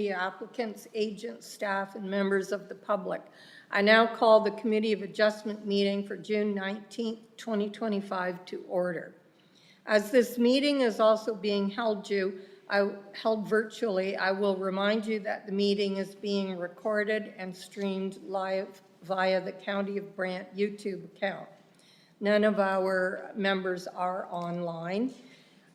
the applicants, agents, staff, and members of the public. I now call the Committee of Adjustment meeting for June 19th, 2025 to order. As this meeting is also being held virtually, I will remind you that the meeting is being recorded and streamed live via the County of Brant YouTube account. None of our members are online.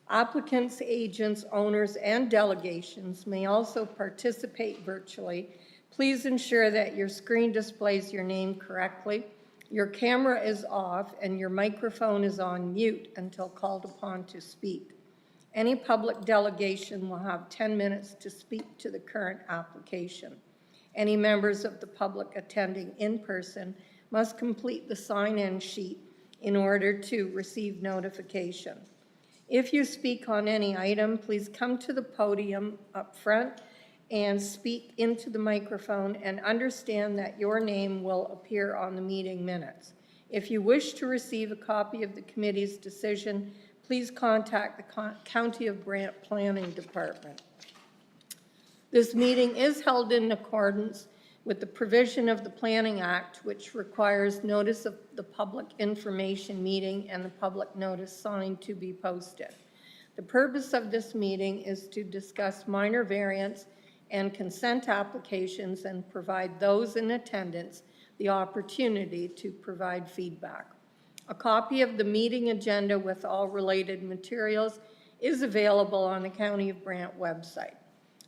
Applicants, agents, owners, and delegations may also participate virtually. Please ensure that your screen displays your name correctly, your camera is off, and your microphone is on mute until called upon to speak. Any public delegation will have 10 minutes to speak to the current application. Any members of the public attending in person must complete the sign-in sheet in order to receive notification. If you speak on any item, please come to the podium up front and speak into the microphone, and understand that your name will appear on the meeting minutes. If you wish to receive a copy of the committee's decision, please contact the County of Brant Planning Department. This meeting is held in accordance with the provision of the Planning Act, which requires notice of the public information meeting and the public notice sign to be posted. The purpose of this meeting is to discuss minor variance and consent applications and provide those in attendance the opportunity to provide feedback. A copy of the meeting agenda with all related materials is available on the County of Brant website.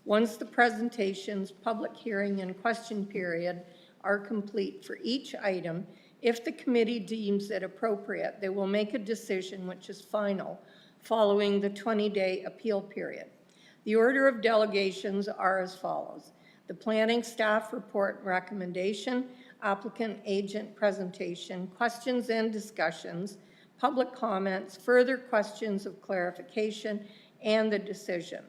Once the presentations, public hearing, and question period are complete for each item, if the committee deems it appropriate, they will make a decision which is final following the 20-day appeal period. The order of delegations are as follows: the planning staff report and recommendation, applicant agent presentation, questions and discussions, public comments, further questions of clarification, and the decision.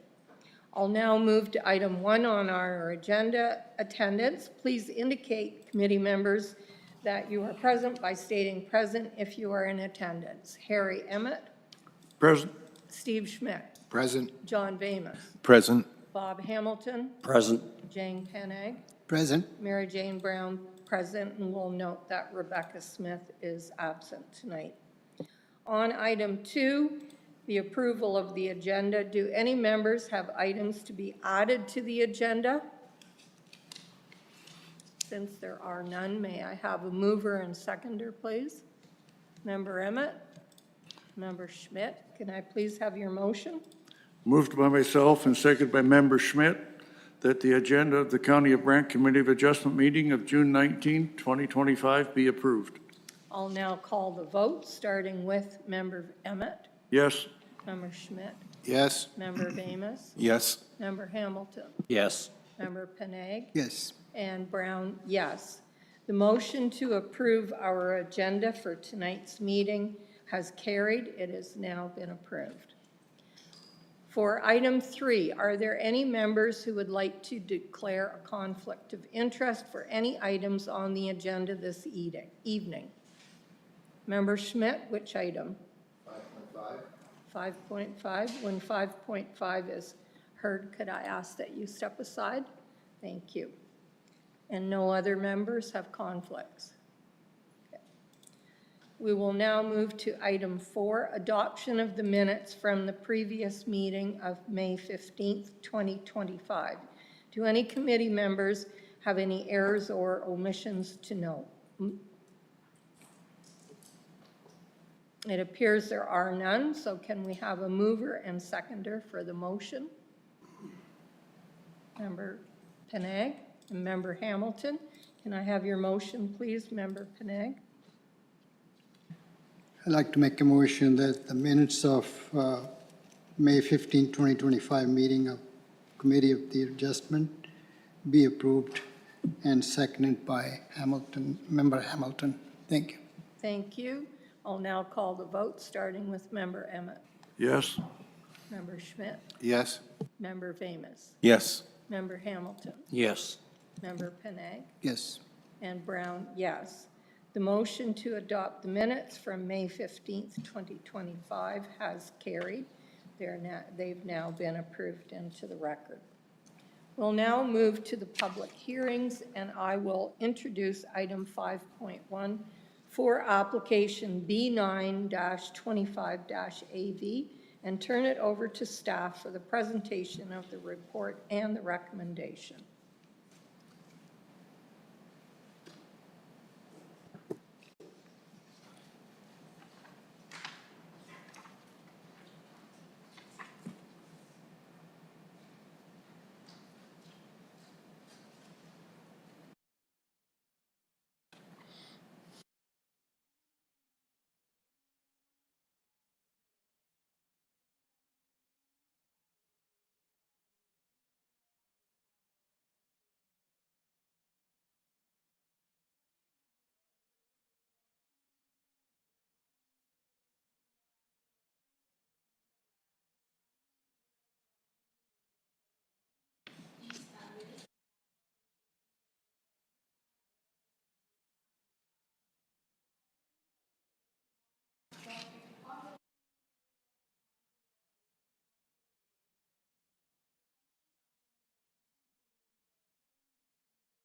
I'll now move to item 1 on our agenda, attendance. Please indicate, committee members, that you are present by stating present if you are in attendance. Harry Emmett. Present. Steve Schmidt. Present. John Vamus. Present. Bob Hamilton. Present. Jane Penag. Present. Mary Jane Brown, present, and we'll note that Rebecca Smith is absent tonight. On item 2, the approval of the agenda. Do any members have items to be added to the agenda? Since there are none, may I have a mover and seconder, please? Member Emmett, Member Schmidt, can I please have your motion? Moved by myself and seconded by Member Schmidt that the agenda of the County of Brant Committee of Adjustment meeting of June 19, 2025 be approved. I'll now call the vote, starting with Member Emmett. Yes. Member Schmidt. Yes. Member Vamus. Yes. Member Hamilton. Yes. Member Penag. Yes. And Brown, yes. The motion to approve our agenda for tonight's meeting has carried. It has now been approved. For item 3, are there any members who would like to declare a conflict of interest for any items on the agenda this evening? Member Schmidt, which item? 5.5. 5.5. When 5.5 is heard, could I ask that you step aside? Thank you. And no other members have conflicts? Okay. We will now move to item 4, adoption of the minutes from the previous meeting of May 15th, 2025. Do any committee members have any errors or omissions to note? It appears there are none, so can we have a mover and seconder for the motion? Member Penag and Member Hamilton. Can I have your motion, please, Member Penag? I'd like to make a motion that the minutes of May 15, 2025 meeting of Committee of the Adjustment be approved, and seconded by Member Hamilton. Thank you. Thank you. I'll now call the vote, starting with Member Emmett. Yes. Member Schmidt. Yes. Member Vamus. Yes. Member Hamilton. Yes. Member Penag. Yes. And Brown, yes. The motion to adopt the minutes from May 15th, 2025 has carried. They've now been approved into the record. We'll now move to the public hearings, and I will introduce item 5.1 for application B9-25-AV and turn it over to staff for the presentation of the report and the recommendation.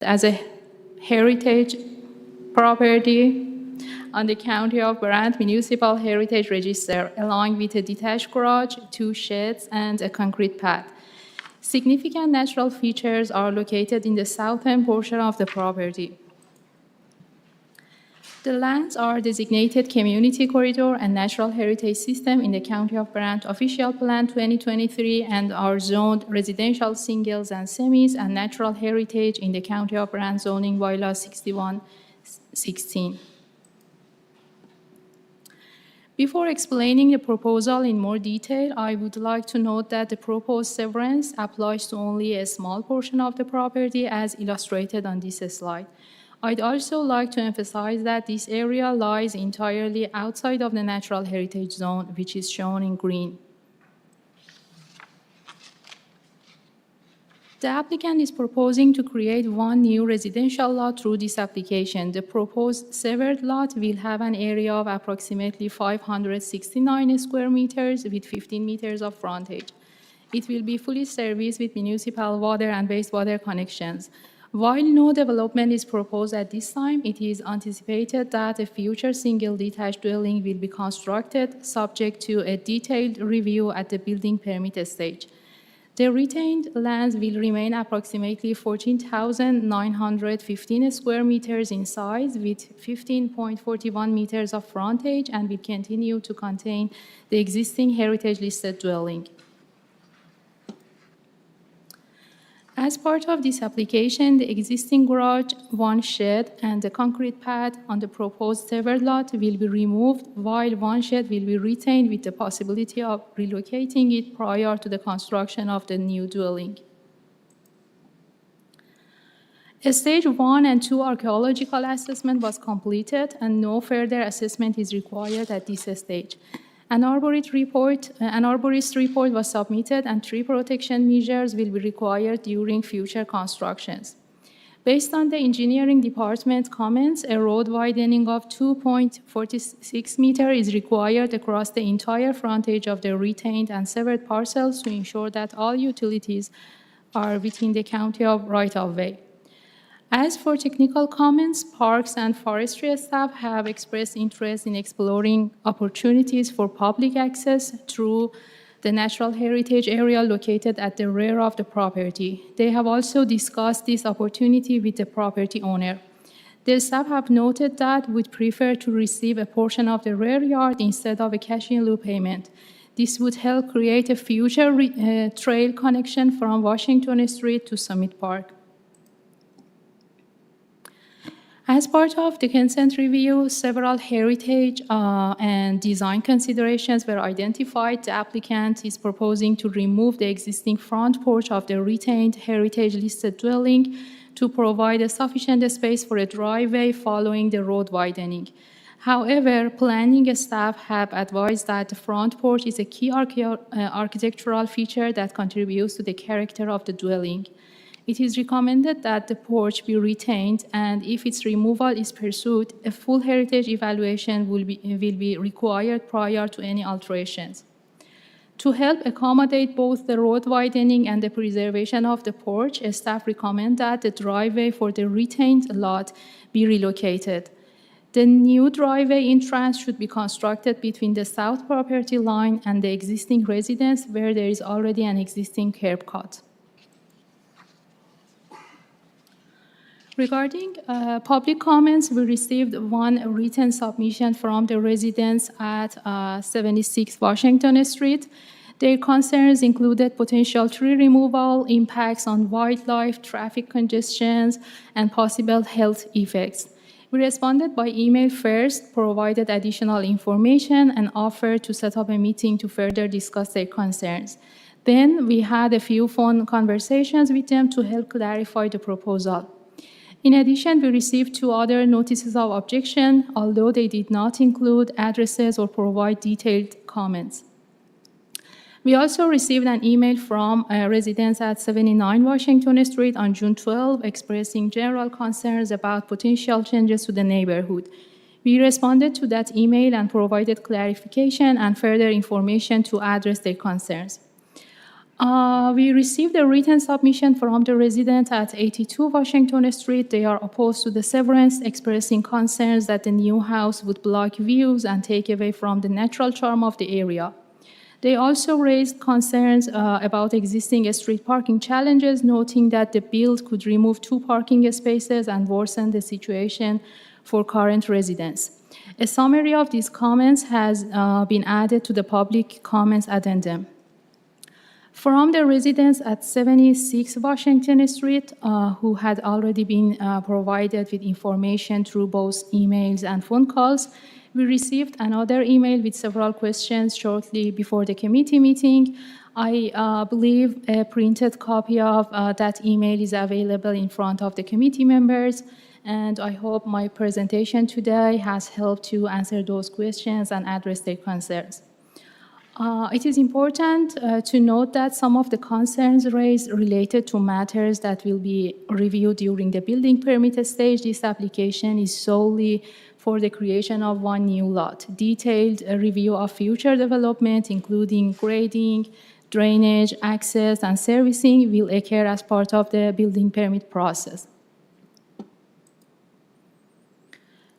As a heritage property on the County of Brant Municipal Heritage Register, along with a detached garage, 2 sheds, and a concrete pad. Significant natural features are located in the southern portion of the property. The lands are designated Community Corridor and Natural Heritage System in the County of Brant Official Plan 2023 and are zoned residential singles and semis and natural heritage in the County of Brant zoning bylaw 6116. Before explaining the proposal in more detail, I would like to note that the proposed severance applies to only a small portion of the property as illustrated on this slide. I'd also like to emphasize that this area lies entirely outside of the natural heritage zone, which is shown in green. The applicant is proposing to create 1 new residential lot through this application. The proposed severed lot will have an area of approximately 569 square meters with 15 meters of frontage. It will be fully serviced with municipal water and wastewater connections. While no development is proposed at this time, it is anticipated that a future single detached dwelling will be constructed subject to a detailed review at the building permit stage. The retained lands will remain approximately 14,915 square meters in size with 15.41 meters of frontage and will continue to contain the existing heritage listed dwelling. As part of this application, the existing garage, 1 shed, and the concrete pad on the proposed severed lot will be removed, while 1 shed will be retained with the possibility of relocating it prior to the construction of the new dwelling. Stage 1 and 2 archaeological assessment was completed, and no further assessment is required at this stage. An arborist report was submitted, and tree protection measures will be required during future constructions. Based on the engineering department comments, a road widening of 2.46 meters is required across the entire frontage of the retained and severed parcels to ensure that all utilities are within the county of right-of-way. As for technical comments, Parks and Forestry staff have expressed interest in exploring opportunities for public access through the natural heritage area located at the rear of the property. They have also discussed this opportunity with the property owner. The staff have noted that would prefer to receive a portion of the rear yard instead of a cash-in-lieu payment. This would help create a future trail connection from Washington Street to Summit Park. As part of the consent review, several heritage and design considerations were identified. The applicant is proposing to remove the existing front porch of the retained heritage-listed dwelling to provide a sufficient space for a driveway following the road widening. However, planning staff have advised that the front porch is a key architectural feature that contributes to the character of the dwelling. It is recommended that the porch be retained, and if its removal is pursued, a full heritage evaluation will be required prior to any alterations. To help accommodate both the road widening and the preservation of the porch, staff recommend that the driveway for the retained lot be relocated. The new driveway entrance should be constructed between the south property line and the existing residence where there is already an existing curb cut. Regarding public comments, we received one written submission from the residents at 76 Washington Street. Their concerns included potential tree removal, impacts on wildlife, traffic congestions, and possible health effects. We responded by email first, provided additional information, and offered to set up a meeting to further discuss their concerns. Then we had a few phone conversations with them to help clarify the proposal. In addition, we received 2 other notices of objection, although they did not include addresses or provide detailed comments. We also received an email from residents at 79 Washington Street on June 12, expressing general concerns about potential changes to the neighborhood. We responded to that email and provided clarification and further information to address their concerns. We received a written submission from the resident at 82 Washington Street. They are opposed to the severance, expressing concerns that the new house would block views and take away from the natural charm of the area. They also raised concerns about existing street parking challenges, noting that the build could remove 2 parking spaces and worsen the situation for current residents. A summary of these comments has been added to the public comments addendum. From the residents at 76 Washington Street, who had already been provided with information through both emails and phone calls, we received another email with several questions shortly before the committee meeting. I believe a printed copy of that email is available in front of the committee members, and I hope my presentation today has helped to answer those questions and address their concerns. It is important to note that some of the concerns raised related to matters that will be reviewed during the building permit stage. This application is solely for the creation of one new lot. Detailed review of future development, including grading, drainage, access, and servicing, will occur as part of the building permit process.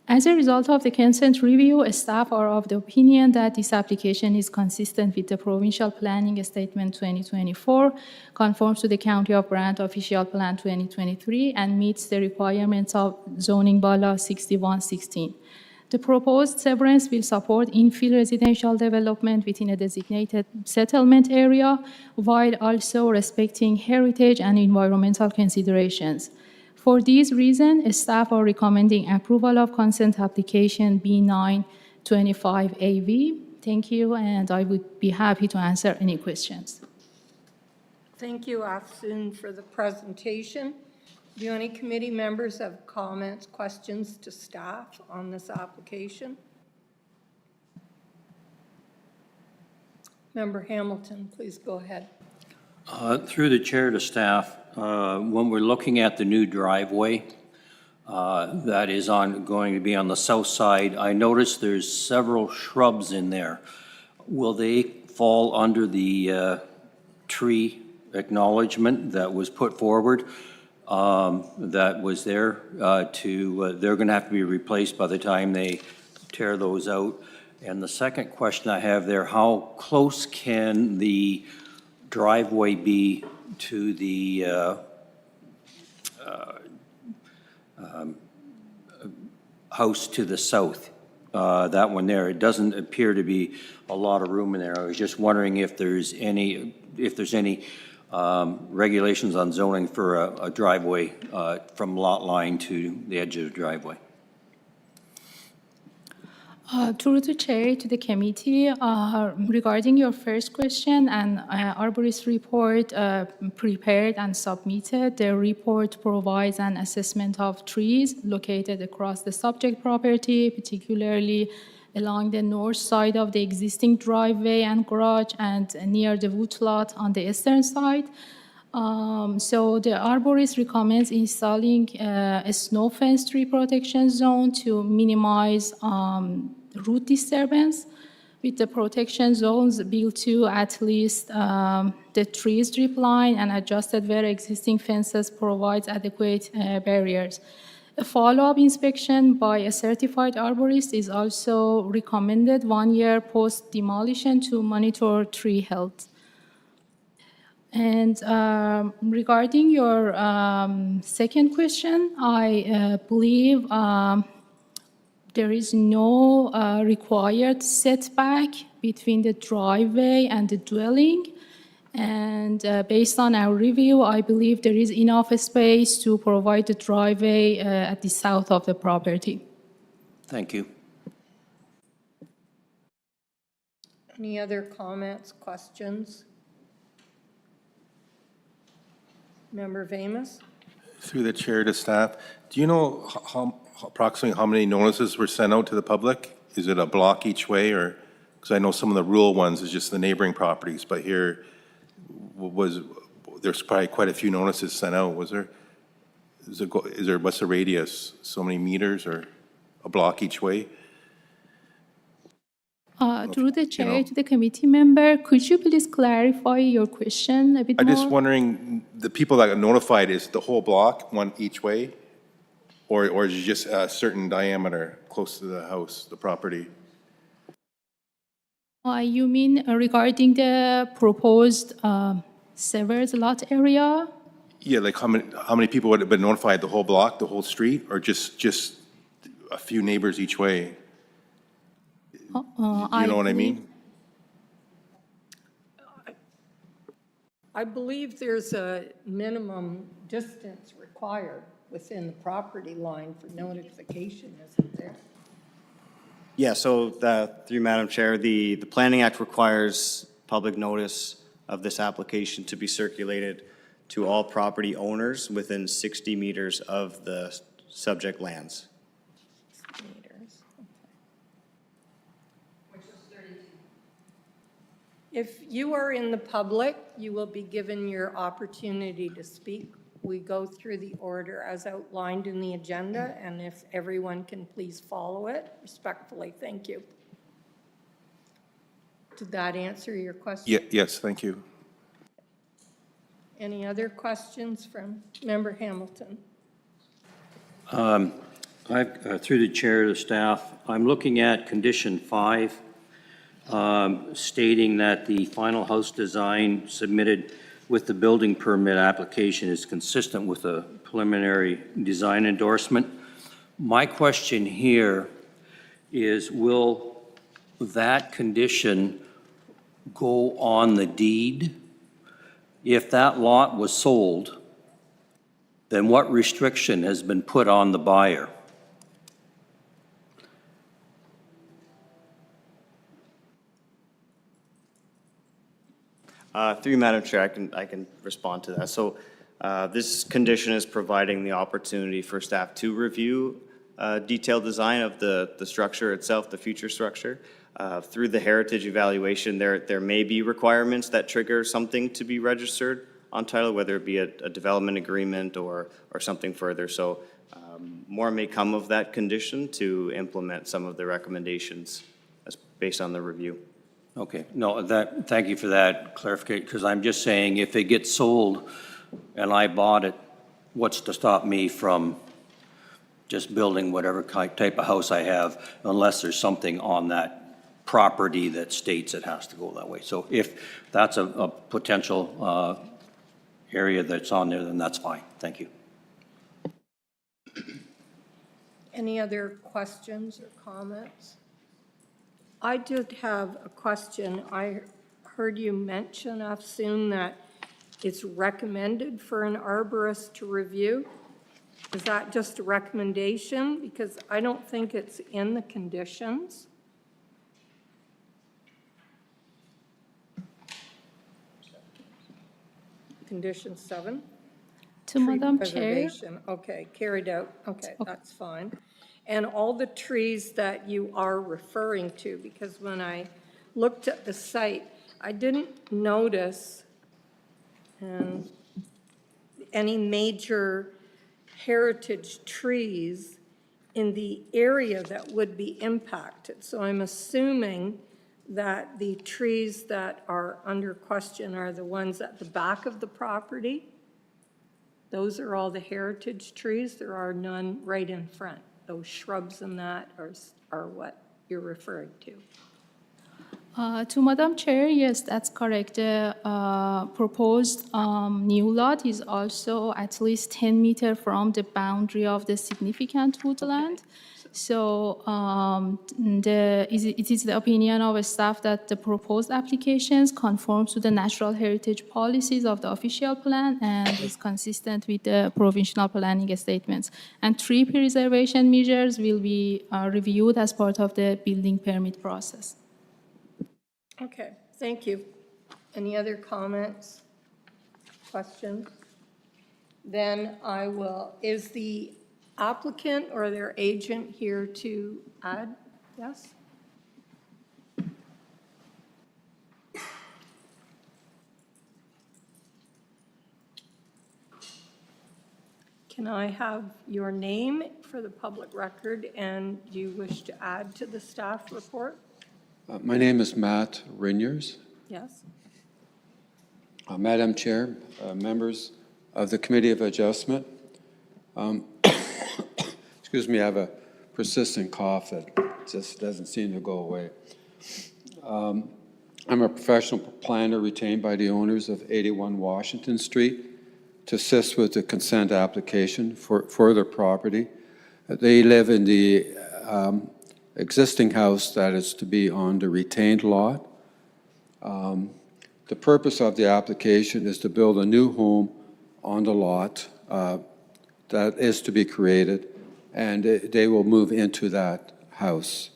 As a result of the consent review, staff are of the opinion that this application is consistent with the Provincial Planning Statement 2024, conforms to the County of Brant Official Plan 2023, and meets the requirements of Zoning Bylaw 6116. The proposed severance will support infill residential development within a designated settlement area, while also respecting heritage and environmental considerations. For these reasons, staff are recommending approval of consent application B925AV. Thank you, and I would be happy to answer any questions. Thank you, Afsoon, for the presentation. Do any committee members have comments, questions to staff on this application? Member Hamilton, please go ahead. Through the chair to staff, when we're looking at the new driveway that is going to be on the south side, I noticed there's several shrubs in there. Will they fall under the tree acknowledgement that was put forward, that was there they're going to have to be replaced by the time they tear those out? And the second question I have there, how close can the driveway be to the house to the south? That one there, it doesn't appear to be a lot of room in there. I was just wondering if there's any regulations on zoning for a driveway from lot line to the edge of the driveway. Through the chair to the committee, regarding your first question, an arborist report prepared and submitted. The report provides an assessment of trees located across the subject property, particularly along the north side of the existing driveway and garage and near the woodlot on the eastern side. So the arborist recommends installing a snow fence tree protection zone to minimize root disturbance. with the protection zones built to at least the tree strip line and adjusted where existing fences provides adequate barriers. A follow-up inspection by a certified arborist is also recommended 1 year post-demolition to monitor tree health. And regarding your second question, I believe there is no required setback between the driveway and the dwelling. And based on our review, I believe there is enough space to provide the driveway at the south of the property. Thank you. Any other comments, questions? Member Vamus? Through the chair to staff, do you know approximately how many notices were sent out to the public? Is it a block each way, or, because I know some of the rural ones is just the neighboring properties, but here there's probably quite a few notices sent out, was there? What's the radius, so many meters or a block each way? Through the chair to the committee member, could you please clarify your question a bit I'm more? just wondering, the people that got notified, is it the whole block, one each way? Or is it just a certain diameter close to the house, the property? You mean regarding the proposed severed lot area? Yeah, like how many people would have been notified, the whole block, the whole street, or just a few neighbors each way? You know what I mean? I believe there's a minimum distance required within the property line for notification, isn't there? Yeah, so through Madam Chair, the Planning Act requires public notice of this application to be circulated to all property owners within 60 meters of the subject lands. Meters, okay. If you are in the public, you will be given your opportunity to speak. We go through the order as outlined in the agenda, and if everyone can please follow it respectfully, thank you. Did that answer your question? Yes, thank you. Any other questions from Member Hamilton? Through the chair to the staff, I'm looking at condition 5, stating that the final house design submitted with the building permit application is consistent with a preliminary design endorsement. My question here is, will that condition go on the deed? If that lot was sold, then what restriction has been put on the buyer? Through you, Madam Chair, I can respond to that. So this condition is providing the opportunity for staff to review detailed design of the structure itself, the future structure. Through the heritage evaluation, there may be requirements that trigger something to be registered on title, whether it be a development agreement or something further. So more may come of that condition to implement some of the recommendations as based on the review. Okay, no, thank you for that clarification, because I'm just saying, if it gets sold and I bought it, what's to stop me from just building whatever type of house I have, unless there's something on that property that states it has to go that way? So if that's a potential area that's on there, then that's fine. Thank you. Any other questions or comments? I did have a question. I heard you mention, Afsoon, that it's recommended for an arborist to review. Is that just a recommendation? Because I don't think it's in the conditions. Condition 7? To Tree Madam Chair, preservation. Okay, carried out. Okay, that's fine. And all the trees that you are referring to, because when I looked at the site, I didn't notice any major heritage trees in the area that would be impacted. So I'm assuming that the trees that are under question are the ones at the back of the property. Those are all the heritage trees. There are none right in front. Those shrubs and that are what you're referring to. To Madam Chair, yes, that's correct. The proposed new lot is also at least 10 meters from the boundary of the significant woodland. So it is the opinion of staff that the proposed applications conform to the natural heritage policies of the official plan and is consistent with the provincial planning statements. And tree preservation measures will be reviewed as part of the building permit process. Okay, thank you. Any other comments, questions? Then I will, is the applicant or their agent here to add? Yes? Can I have your name for the public record, and do you wish to add to the staff report? My name is Matt Rinyers. Yes? Madam Chair, members of the Committee of Adjustment. Excuse me, I have a persistent cough that just doesn't seem to go away. I'm a professional planner retained by the owners of 81 Washington Street to assist with the consent application for their property. They live in the existing house that is to be on the retained lot. The purpose of the application is to build a new home on the lot that is to be created, and they will move into that house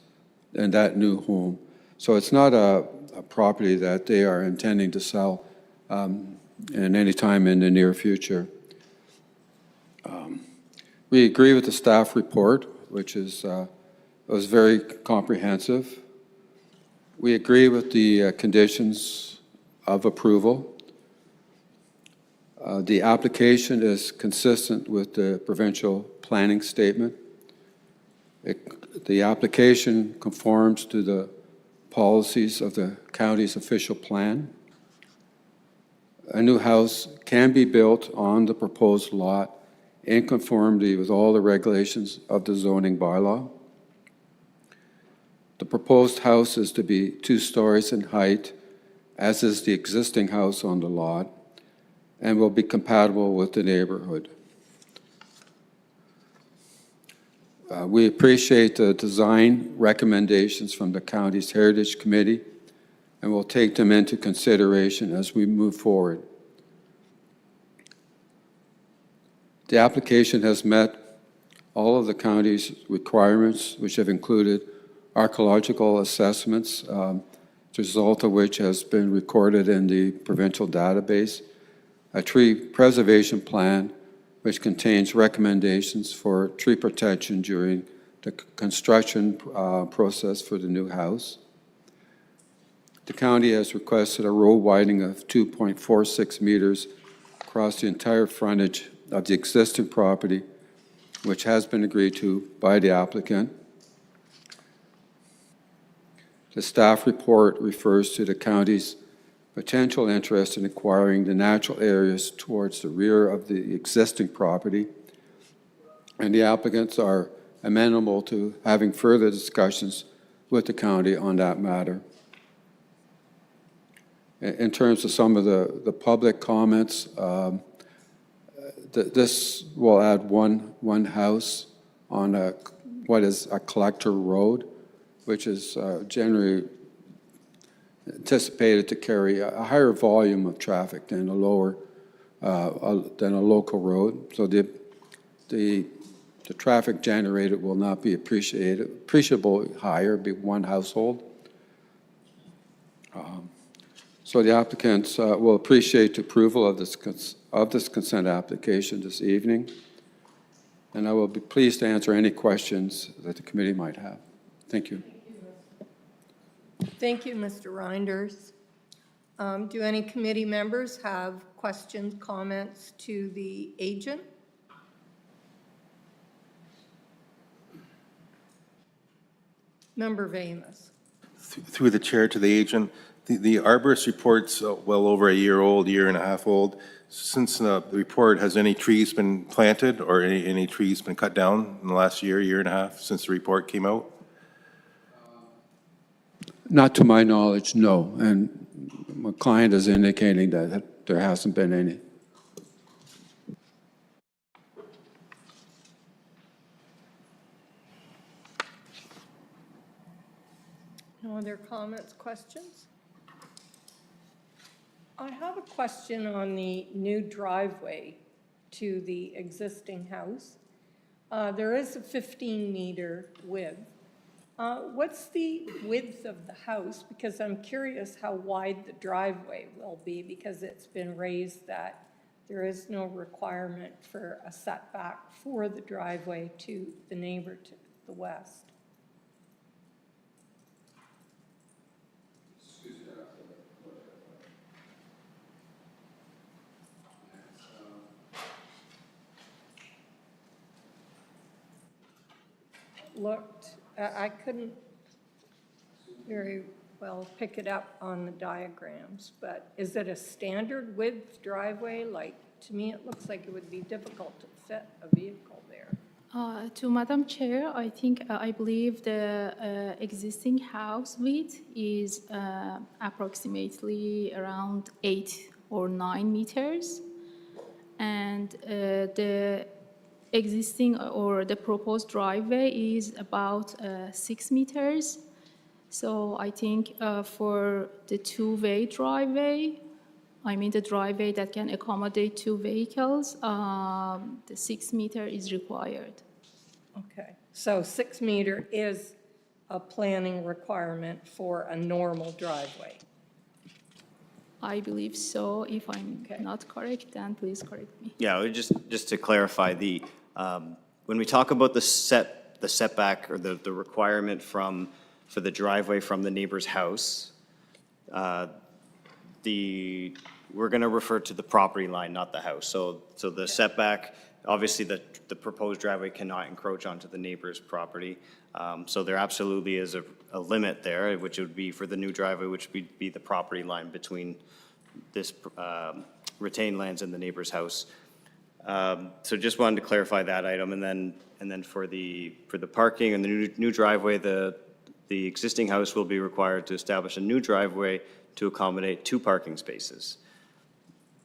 and that new home. So it's not a property that they are intending to sell in any time in the near future. We agree with the staff report, which is was very comprehensive. We agree with the conditions of approval. The application is consistent with the provincial planning statement. The application conforms to the policies of the county's official plan. A new house can be built on the proposed lot in conformity with all the regulations of the zoning bylaw. The proposed house is to be 2 stories in height, as is the existing house on the lot, and will be compatible with the neighborhood. We appreciate the design recommendations from the county's Heritage Committee, and we'll take them into consideration as we move forward. The application has met all of the county's requirements, which have included archaeological assessments, the result of which has been recorded in the provincial database, a tree preservation plan, which contains recommendations for tree protection during the construction process for the new house. The county has requested a road widening of 2.46 meters across the entire frontage of the existing property, which has been agreed to by the applicant. The staff report refers to the county's potential interest in acquiring the natural areas towards the rear of the existing property, and the applicants are amenable to having further discussions with the county on that matter. In terms of some of the public comments, this will add one house on what is a collector road, which is generally anticipated to carry a higher volume of traffic than a local road. So the traffic generated will not be appreciably higher, be one household. So the applicants will appreciate the approval of this consent application this evening, and I will be pleased to answer any questions that the committee might have. Thank you. Thank you, Mr. Reinders. Do any committee members have questions, comments to the agent? Member Vamus. Through the chair to the agent, the arborist report's well over a year old, year and a half old. Since the report, has any trees been planted or any trees been cut down in the last year, year and a half since the report came out? Not to my knowledge, no. And my client is indicating that there hasn't been any. No other comments, questions? I have a question on the new driveway to the existing house. There is a 15-meter width. What's the width of the house? Because I'm curious how wide the driveway will be, because it's been raised that there is no requirement for a setback for the driveway to the neighbor to the west. Looked, I couldn't very well pick it up on the diagrams, but is it a standard width driveway? Like, to me, it looks like it would be difficult to fit a vehicle there. To Madam Chair, I believe the existing house width is approximately around 8 or 9 meters. And the existing or the proposed driveway is about 6 meters. So I think for the two-way driveway, I mean the driveway that can accommodate 2 vehicles, the 6 meter is required. Okay, so 6 meter is a planning requirement for a normal driveway. I believe so. If I'm Okay. not correct, then please correct me. Yeah, just to clarify, when we talk about the setback or the requirement for the driveway from the neighbor's house, we're going to refer to the property line, not the house. So the setback, obviously, the proposed driveway cannot encroach onto the neighbor's property. So there absolutely is a limit there, which would be for the new driveway, which would be the property line between this retained lands and the neighbor's house. So just wanted to clarify that item, and then for the parking and the new driveway, the existing house will be required to establish a new driveway to accommodate 2 parking spaces.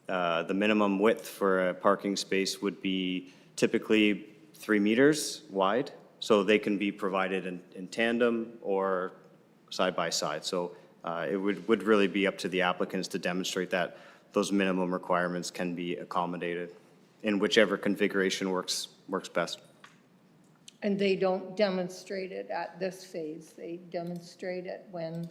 The minimum width for a parking space would be typically 3 meters wide, so they can be provided in tandem or side by side. So it would really be up to the applicants to demonstrate that those minimum requirements can be accommodated in whichever configuration works best. And they don't demonstrate it at this phase, they demonstrate it when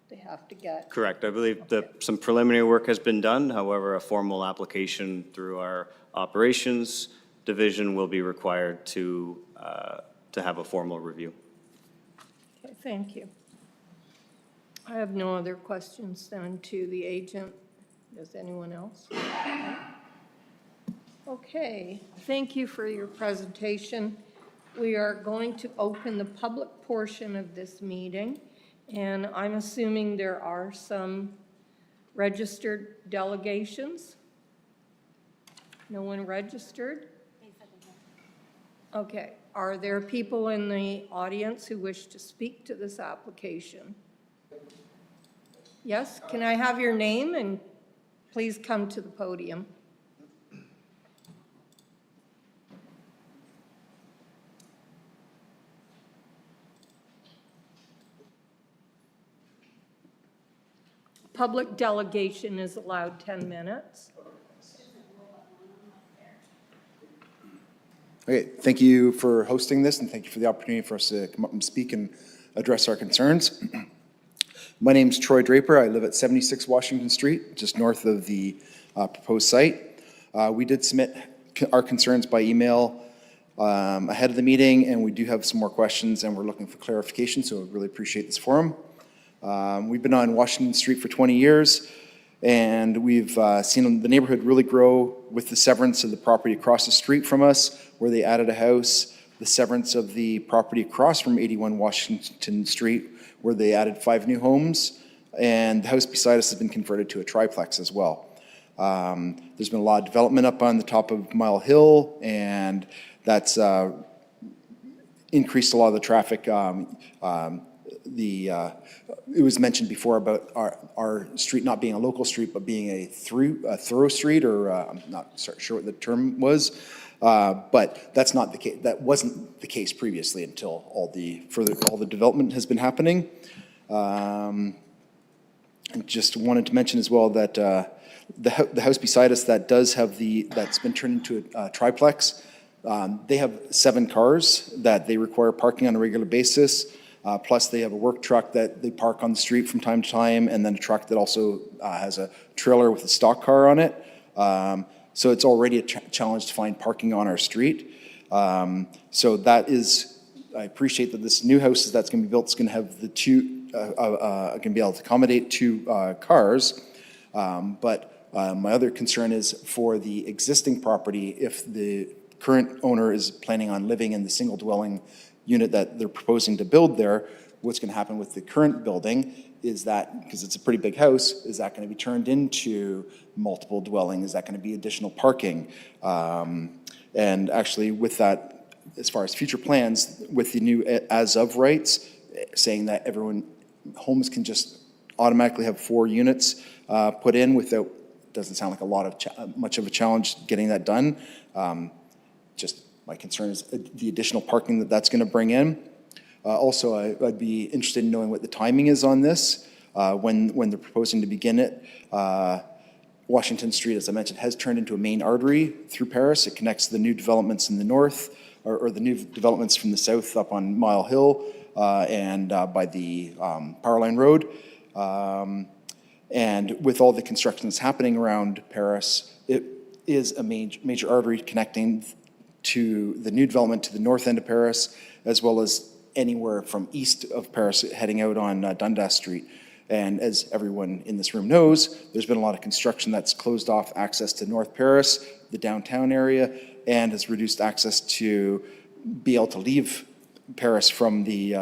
they have to get. Correct. I believe that some preliminary work has been done. However, a formal application through our operations division will be required to have a formal review. Okay, thank you. I have no other questions then to the agent. Does anyone else? Okay, thank you for your presentation. We are going to open the public portion of this meeting, and I'm assuming there are some registered delegations? No one registered? Okay, are there people in the audience who wish to speak to this application? Yes, can I have your name, and please come to the podium. Public delegation is allowed 10 minutes. Okay, thank you for hosting this, and thank you for the opportunity for us to come up and speak and address our concerns. My name's Troy Draper. I live at 76 Washington Street, just north of the proposed site. We did submit our concerns by email ahead of the meeting, and we do have some more questions, and we're looking for clarification, so I really appreciate this forum. We've been on Washington Street for 20 years, and we've seen the neighborhood really grow with the severance of the property across the street from us, where they added a house, the severance of the property across from 81 Washington Street, where they added 5 new homes, and the house beside us has been converted to a triplex as well. There's been a lot of development up on the top of Mile Hill, and that's increased a lot of the traffic. It was mentioned before about our street not being a local street, but being a thorough street, or I'm not sure what the term was. But that's not the case. That wasn't the case previously until all the development has been happening. And just wanted to mention as well that the house beside us that does have that's been turned into a triplex. They have 7 cars that they require parking on a regular basis. Plus, they have a work truck that they park on the street from time to time, and then a truck that also has a trailer with a stock car on it. So it's already a challenge to find parking on our street. So that is, I appreciate that this new house that's going to be built is going to have the 2, going to be able to accommodate 2 cars. But my other concern is for the existing property, if the current owner is planning on living in the single dwelling unit that they're proposing to build there, what's going to happen with the current building is that, because it's a pretty big house, is that going to be turned into multiple dwelling? Is that going to be additional parking? And actually with that, as far as future plans, with the new as-of rights, saying that homes can just automatically have 4 units put in without, doesn't sound like much of a challenge getting that done. Just my concern is the additional parking that's going to bring in. Also, I'd be interested in knowing what the timing is on this, when they're proposing to begin it. Washington Street, as I mentioned, has turned into a main artery through Paris. It connects the new developments in the north, or the new developments from the south up on Mile Hill and by the Power Line Road. And with all the construction that's happening around Paris, it is a major artery connecting to the new development to the north end of Paris, as well as anywhere from east of Paris heading out on Dundas Street. And as everyone in this room knows, there's been a lot of construction that's closed off access to North Paris, the downtown area, and has reduced access to be able to leave Paris from the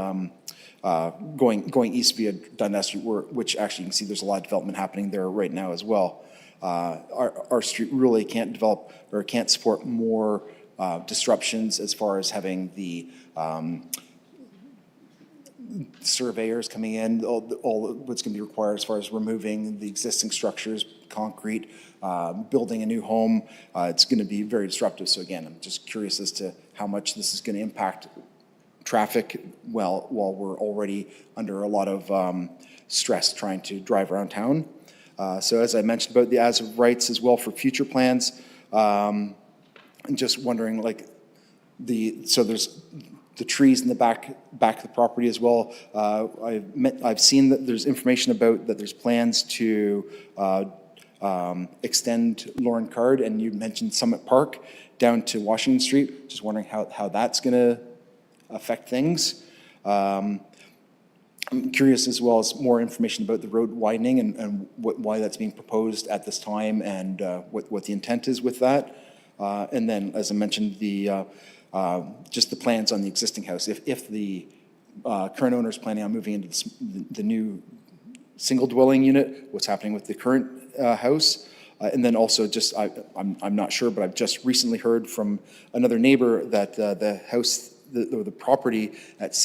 going east via Dundas Street, which actually you can see there's a lot of development happening there right now as well. Our street really can't develop or can't support more disruptions as far as having the surveyors coming in, all what's going to be required as far as removing the existing structures, concrete, building a new home. It's going to be very disruptive. So again, I'm just curious as to how much this is going to impact traffic while we're already under a lot of stress trying to drive around town. So as I mentioned about the as-of rights as well for future plans, and just wondering, like, so there's the trees in the back of the property as well. I've seen that there's information about that there's plans to extend Lauren Card, and you mentioned Summit Park down to Washington Street. Just wondering how that's going to affect things. I'm curious as well as more information about the road widening and why that's being proposed at this time, and what the intent is with that. And then, as I mentioned, just the plans on the existing house. If the current owner is planning on moving into the new single dwelling unit, what's happening with the current house? And then also just, I'm not sure, but I've just recently heard from another neighbor that the house, the property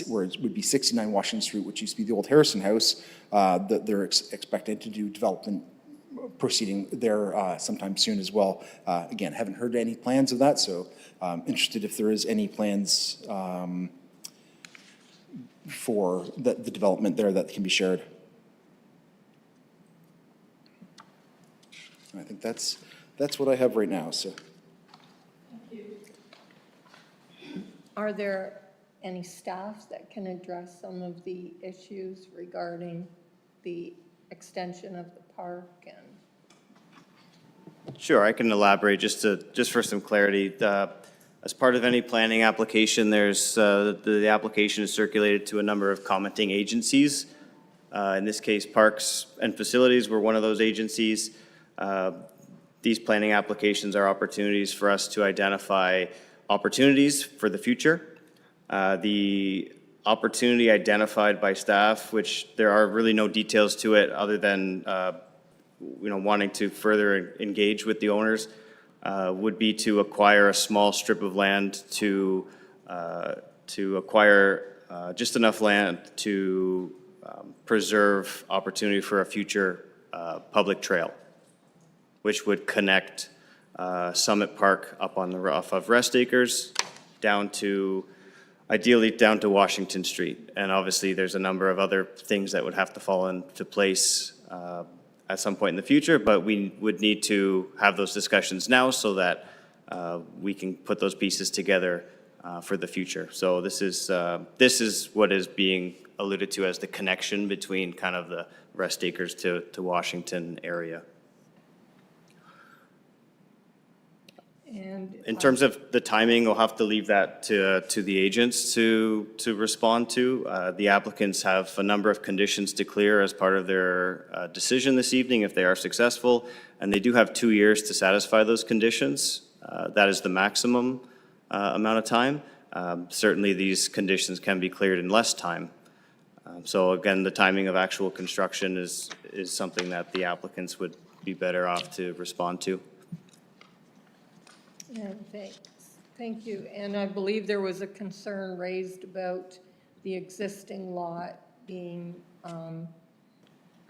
where it would be 69 Washington Street, which used to be the old Harrison House, that they're expected to do development proceeding there sometime soon as well. Again, haven't heard any plans of that, so interested if there is any plans for the development there that can be shared. I think that's what I have right now. So, Are there any staffs that can address some of the issues regarding the extension of the park and? Sure, I can elaborate just for some clarity. As part of any planning application, there's the application is circulated to a number of commenting agencies. In this case, Parks and Facilities were one of those agencies. These planning applications are opportunities for us to identify opportunities for the future. The opportunity identified by staff, which there are really no details to it other than, wanting to further engage with the owners, would be to acquire a small strip of land to acquire just enough land to preserve opportunity for a future public trail, which would connect Summit Park up on the off of Rest Acres down to, ideally down to Washington Street. And obviously, there's a number of other things that would have to fall into place at some point in the future, but we would need to have those discussions now so that we can put those pieces together for the future. So this is what is being alluded to as the connection between kind of the Rest Acres to Washington area. And In terms of the timing, we'll have to leave that to the agents to respond to. The applicants have a number of conditions to clear as part of their decision this evening if they are successful, and they do have 2 years to satisfy those conditions. That is the maximum amount of time. Certainly, these conditions can be cleared in less time. So again, the timing of actual construction is something that the applicants would be better off to respond to. And thank you. And I believe there was a concern raised about the existing lot being,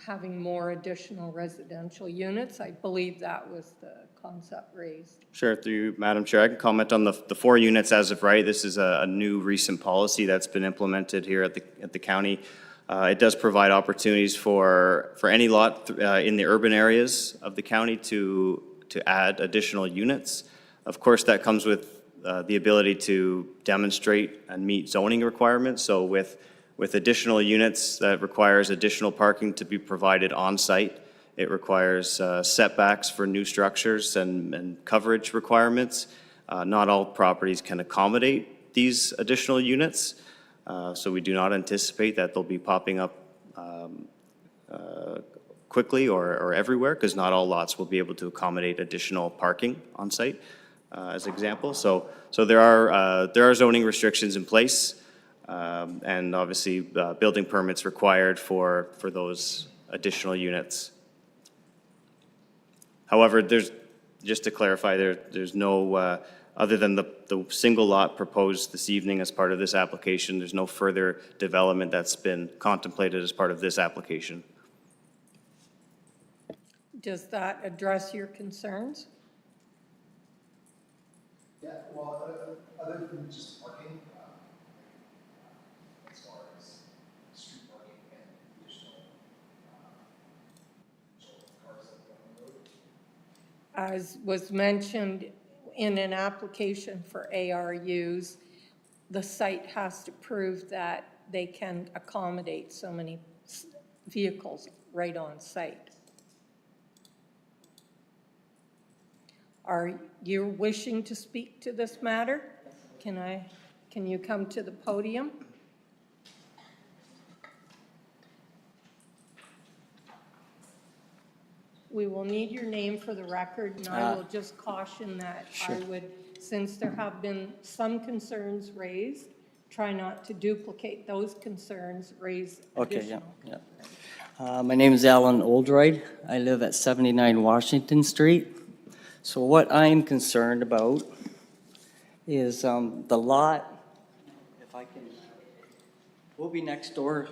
having more additional residential units. I believe that was the concept raised. Sure, through you, Madam Chair, I can comment on the 4 units as of right. This is a new recent policy that's been implemented here at the county. It does provide opportunities for any lot in the urban areas of the county to add additional units. Of course, that comes with the ability to demonstrate and meet zoning requirements. So with additional units, that requires additional parking to be provided on site. It requires setbacks for new structures and coverage requirements. Not all properties can accommodate these additional units. So we do not anticipate that they'll be popping up quickly or everywhere, because not all lots will be able to accommodate additional parking on site. As an example. So there are zoning restrictions in place, and obviously building permits required for those additional units. However, just to clarify, there's no, other than the single lot proposed this evening as part of this application, there's no further development that's been contemplated as part of this application. Does that address your concerns? Yeah, well, other than just parking, as far as street parking and additional cars that go on the road. As was mentioned in an application for ARUs, the site has to prove that they can accommodate so many vehicles right on site. Are you wishing to speak to this matter? Can you come to the podium? We will need your name for the record, and I will just caution that I would, since there have been some concerns raised, try not to duplicate those concerns, raise additional. Okay, yeah. My name is Alan Oldroyd. I live at 79 Washington Street. So what I'm concerned about is the lot, if I can, we'll be next door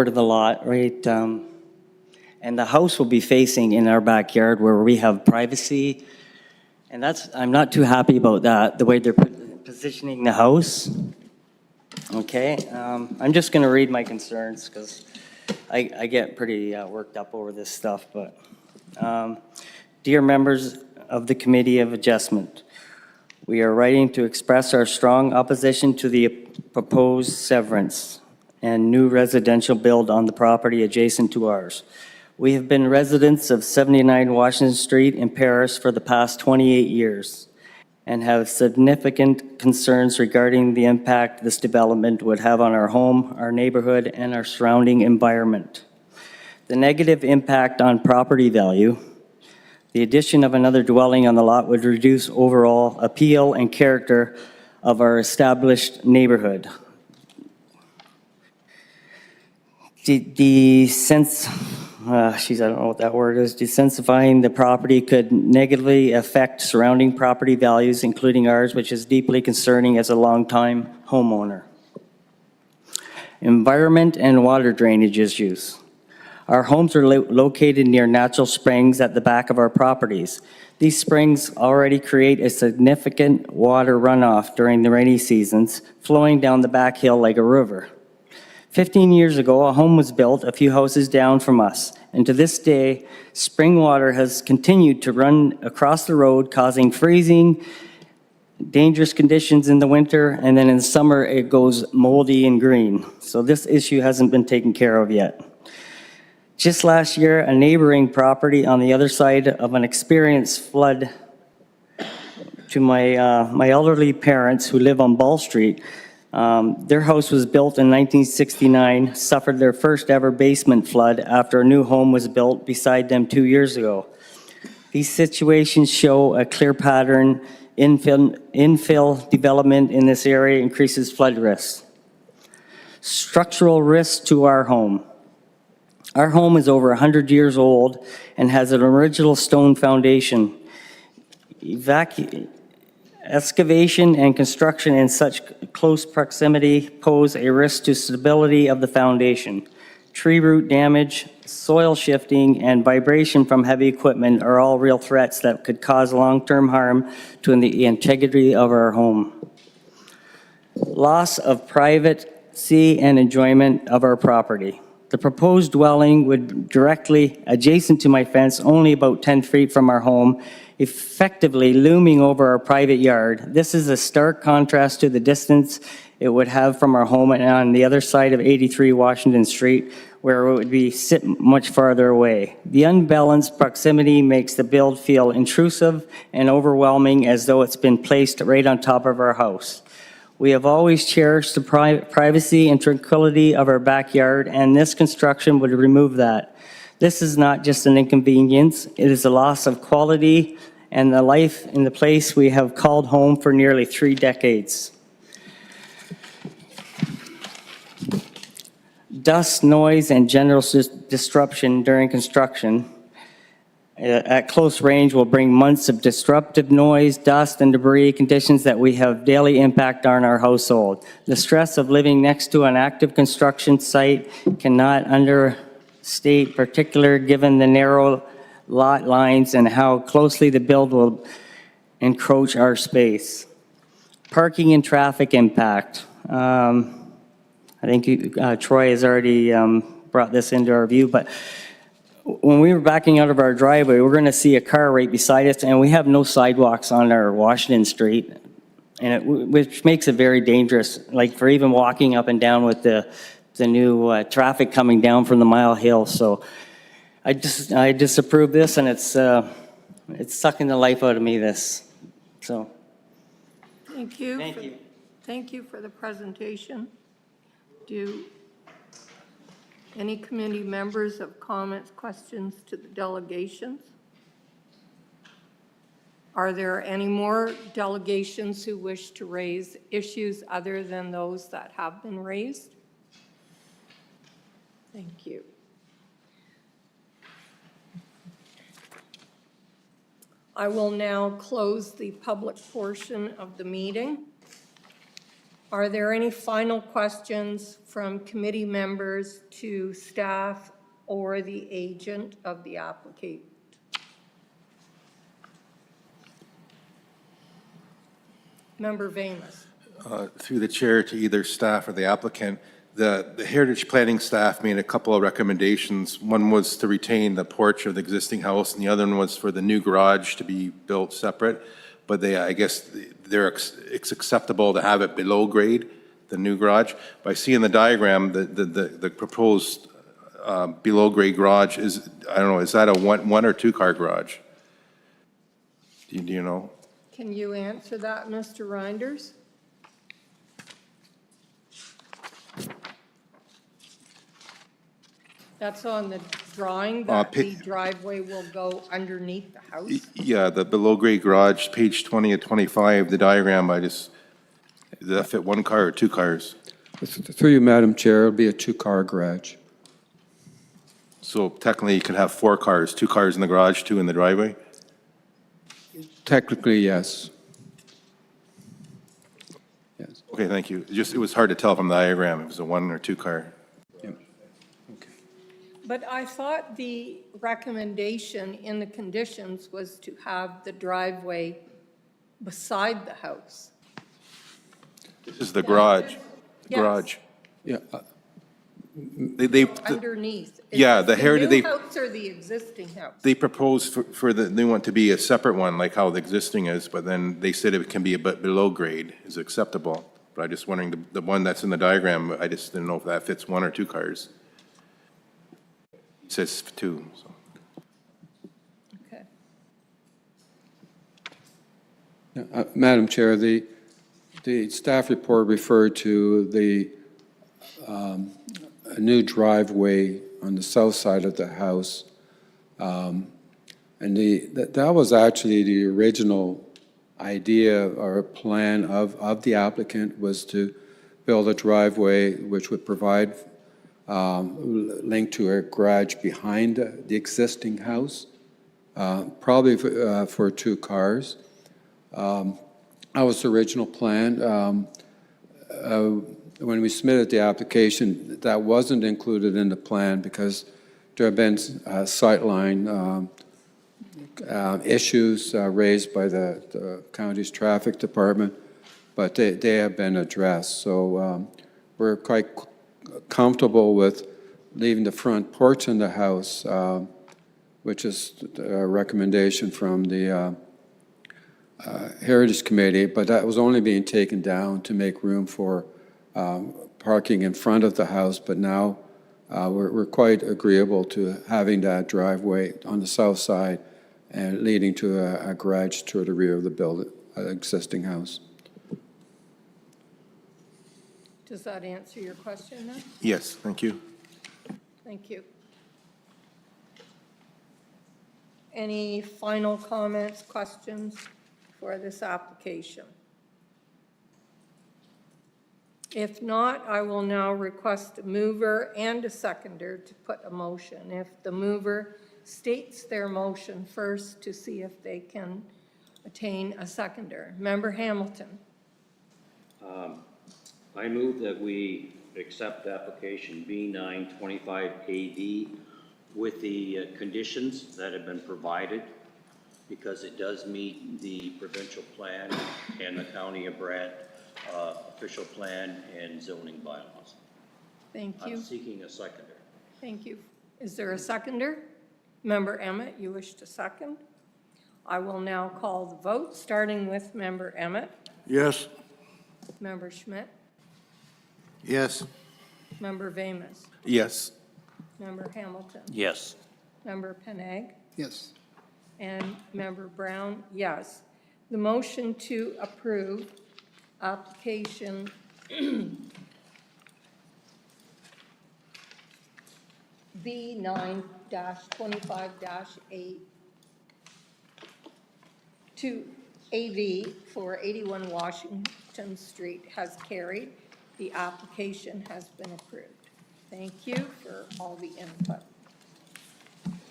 to the lot, right? And the house will be facing in our backyard where we have privacy. And I'm not too happy about that, the way they're positioning the house. Okay, I'm just gonna read my concerns because I get pretty worked up over this stuff, but dear members of the Committee of Adjustment, we are writing to express our strong opposition to the proposed severance and new residential build on the property adjacent to ours. We have been residents of 79 Washington Street in Paris for the past 28 years and have significant concerns regarding the impact this development would have on our home, our neighborhood, and our surrounding environment. The negative impact on property value. The addition of another dwelling on the lot would reduce overall appeal and character of our established neighborhood. I don't know what that word is, desensifying the property could negatively affect surrounding property values, including ours, which is deeply concerning as a longtime homeowner. Environment and water drainage issues. Our homes are located near natural springs at the back of our properties. These springs already create a significant water runoff during the rainy seasons, flowing down the back hill like a river. 15 years ago, a home was built a few houses down from us, and to this day, spring water has continued to run across the road, causing freezing, dangerous conditions in the winter, and then in the summer, it goes moldy and green. So this issue hasn't been taken care of yet. Just last year, a neighboring property on the other side of an experienced flood to my elderly parents who live on Ball Street. Their house was built in 1969, suffered their first ever basement flood after a new home was built beside them 2 years ago. These situations show a clear pattern. Infill development in this area increases flood risks. Structural risks to our home. Our home is over 100 years old and has an original stone foundation. Excavation and construction in such close proximity pose a risk to stability of the foundation. Tree root damage, soil shifting, and vibration from heavy equipment are all real threats that could cause long-term harm to the integrity of our home. Loss of privacy and enjoyment of our property. The proposed dwelling would directly adjacent to my fence, only about 10 feet from our home, effectively looming over our private yard. This is a stark contrast to the distance it would have from our home and on the other side of 83 Washington Street, where it would be sit much farther away. The unbalanced proximity makes the build feel intrusive and overwhelming, as though it's been placed right on top of our house. We have always cherished the privacy and tranquility of our backyard, and this construction would remove that. This is not just an inconvenience, it is a loss of quality and the life in the place we have called home for nearly 3 decades. Dust, noise, and general disruption during construction at close range will bring months of disruptive noise, dust, and debris, conditions that we have daily impact on our household. The stress of living next to an active construction site cannot understate, particularly given the narrow lot lines and how closely the build will encroach our space. Parking and traffic impact. I think Troy has already brought this into our view, but when we were backing out of our driveway, we're going to see a car right beside us, and we have no sidewalks on our Washington Street, and which makes it very dangerous, like for even walking up and down with the new traffic coming down from the Mile Hill. So I disapprove this, and it's sucking the life out of me, this. So Thank you. Thank you. Thank you for the presentation. Do any committee members have comments, questions to the delegations? Are there any more delegations who wish to raise issues other than those that have been raised? Thank you. I will now close the public portion of the meeting. Are there any final questions from committee members to staff or the agent of the applicant? Member Vamus. Through the chair to either staff or the applicant, the Heritage Planning staff made a couple of recommendations. One was to retain the porch of the existing house, and the other one was for the new garage to be built separate. But I guess it's acceptable to have it below grade, the new garage. But I see in the diagram, the proposed below grade garage is, I don't know, is that a one or two car garage? Do you know? Can you answer that, Mr. Reinders? That's on the drawing, that the driveway will go underneath the house? Yeah, the below grade garage, page 20 of 25, the diagram, does that fit one car or two cars? Through you, Madam Chair, it'll be a 2-car garage. So technically, you could have 4 cars, 2 cars in the garage, 2 in the driveway? Technically, yes. Yes. Okay, thank you. It was hard to tell from the diagram if it was a 1 or 2 car. But I thought the recommendation in the conditions was to have the driveway beside the house. This is the garage. Yes. Garage. Yeah, They, Underneath. Yeah, the heritage- The they- new house or the existing house? they proposed for the new one to be a separate one, like how the existing is, but then they said it can be a bit below grade is acceptable. But I just wondering, the one that's in the diagram, I just didn't know if that fits 1 or 2 cars. It says 2, so. Okay. Madam Chair, the staff report referred to a new driveway on the south side of the house. And that was actually the original idea or plan of the applicant, was to build a driveway which would provide link to a garage behind the existing house, probably for 2 cars. That was the original plan. When we submitted the application, that wasn't included in the plan because there have been sightline issues raised by the county's traffic department, but they have been addressed. So we're quite comfortable with leaving the front porch in the house, which is a recommendation from the Heritage Committee, but that was only being taken down to make room for parking in front of the house. But now we're quite agreeable to having that driveway on the south side and leading to a garage to the rear of the building, existing house. Does that answer your question then? Yes, thank you. Thank you. Any final comments, questions for this application? If not, I will now request a mover and a seconder to put a motion. If the mover states their motion first to see if they can attain a seconder. Member Hamilton. I move that we accept application B925AD with the conditions that have been provided, because it does meet the provincial plan and the County of Brant official plan and zoning bylaws. Thank you. I'm seeking a seconder. Thank you. Is there a seconder? Member Emmett, you wish to second? I will now call the vote, starting with Member Emmett. Yes. Member Schmidt. Yes. Member Vamus. Yes. Member Hamilton. Yes. Member Penag. Yes. And Member Brown, yes. The motion to approve application B9-25-8 to AV for 81 Washington Street has carried. The application has been approved. Thank you for all the input.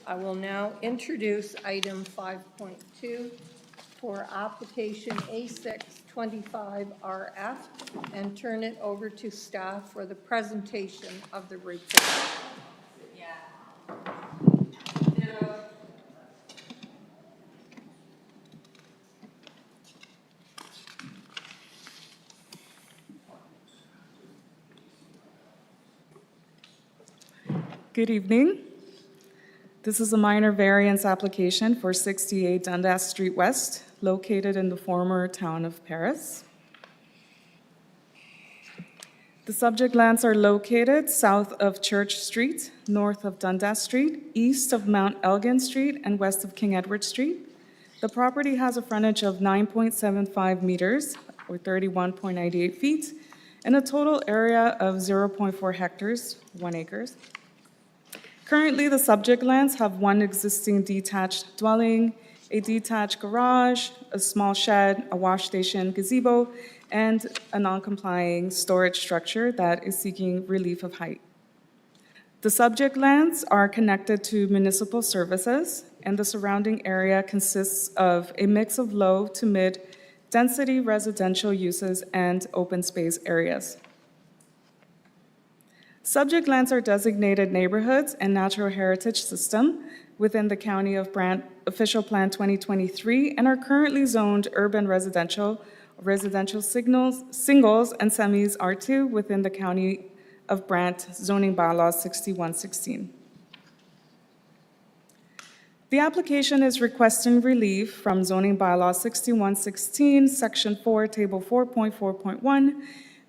I will now introduce item 5.2 for application A625RF and turn it over to staff for the presentation of the report. Good evening. This is a minor variance application for 68 Dundas Street West, located in the former town of Paris. The subject lands are located south of Church Street, north of Dundas Street, east of Mount Elgin Street, and west of King Edward Street. The property has a frontage of 9.75 meters, or 31.98 feet, and a total area of 0.4 hectares, 1 acre. Currently, the subject lands have one existing detached dwelling, a detached garage, a small shed, a wash station, gazebo, and a non-complying storage structure that is seeking relief of height. The subject lands are connected to municipal services, and the surrounding area consists of a mix of low to mid-density residential uses and open space areas. Subject lands are designated neighborhoods and natural heritage system within the County of Brant Official Plan 2023 and are currently zoned urban residential singles and semis R2 within the County of Brant zoning bylaw 6116. The application is requesting relief from zoning bylaw 6116, section 4, table 4.4.1,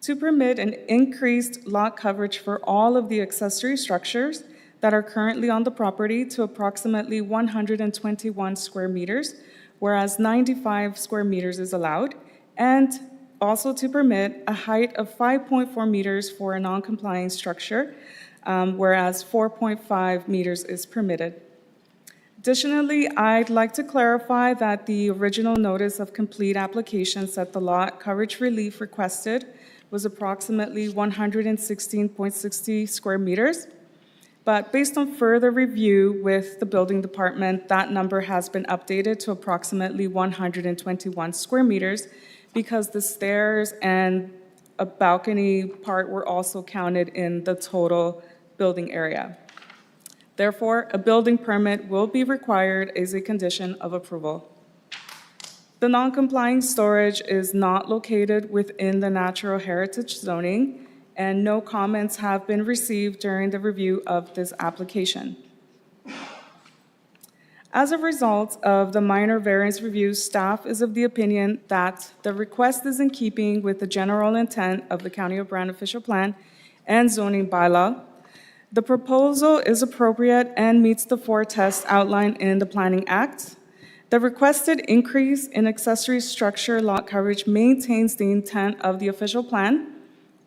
to permit an increased lot coverage for all of the accessory structures that are currently on the property to approximately 121 square meters, whereas 95 square meters is allowed, and also to permit a height of 5.4 meters for a non-complying structure, whereas 4.5 meters is permitted. Additionally, I'd like to clarify that the original notice of complete application said the lot coverage relief requested was approximately 116.60 square meters. But based on further review with the building department, that number has been updated to approximately 121 square meters because the stairs and a balcony part were also counted in the total building area. Therefore, a building permit will be required as a condition of approval. The non-complying storage is not located within the natural heritage zoning, and no comments have been received during the review of this application. As a result of the minor variance review, staff is of the opinion that the request is in keeping with the general intent of the County of Brant Official Plan and zoning bylaw. The proposal is appropriate and meets the 4 tests outlined in the Planning Act. The requested increase in accessory structure lot coverage maintains the intent of the official plan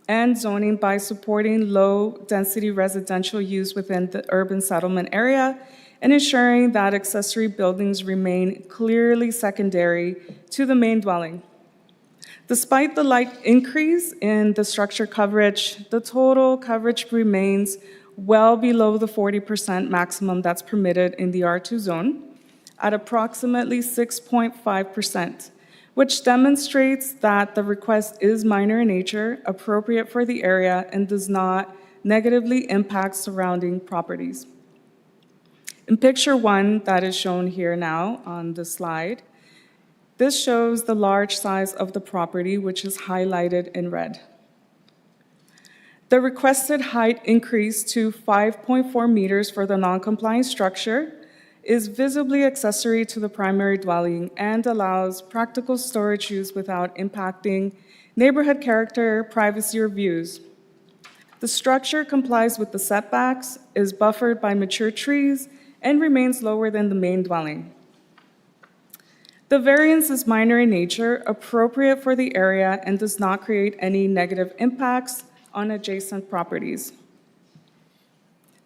and zoning by supporting low-density residential use within the urban settlement area and ensuring that accessory buildings remain clearly secondary to the main dwelling. Despite the light increase in the structure coverage, the total coverage remains well below the 40% maximum that's permitted in the R2 zone at approximately 6.5%, which demonstrates that the request is minor in nature, appropriate for the area, and does not negatively impact surrounding properties. In picture 1 that is shown here now on the slide, this shows the large size of the property, which is highlighted in red. The requested height increase to 5.4 meters for the non-compliant structure is visibly accessory to the primary dwelling and allows practical storage use without impacting neighborhood character, privacy, or views. The structure complies with the setbacks, is buffered by mature trees, and remains lower than the main dwelling. The variance is minor in nature, appropriate for the area, and does not create any negative impacts on adjacent properties.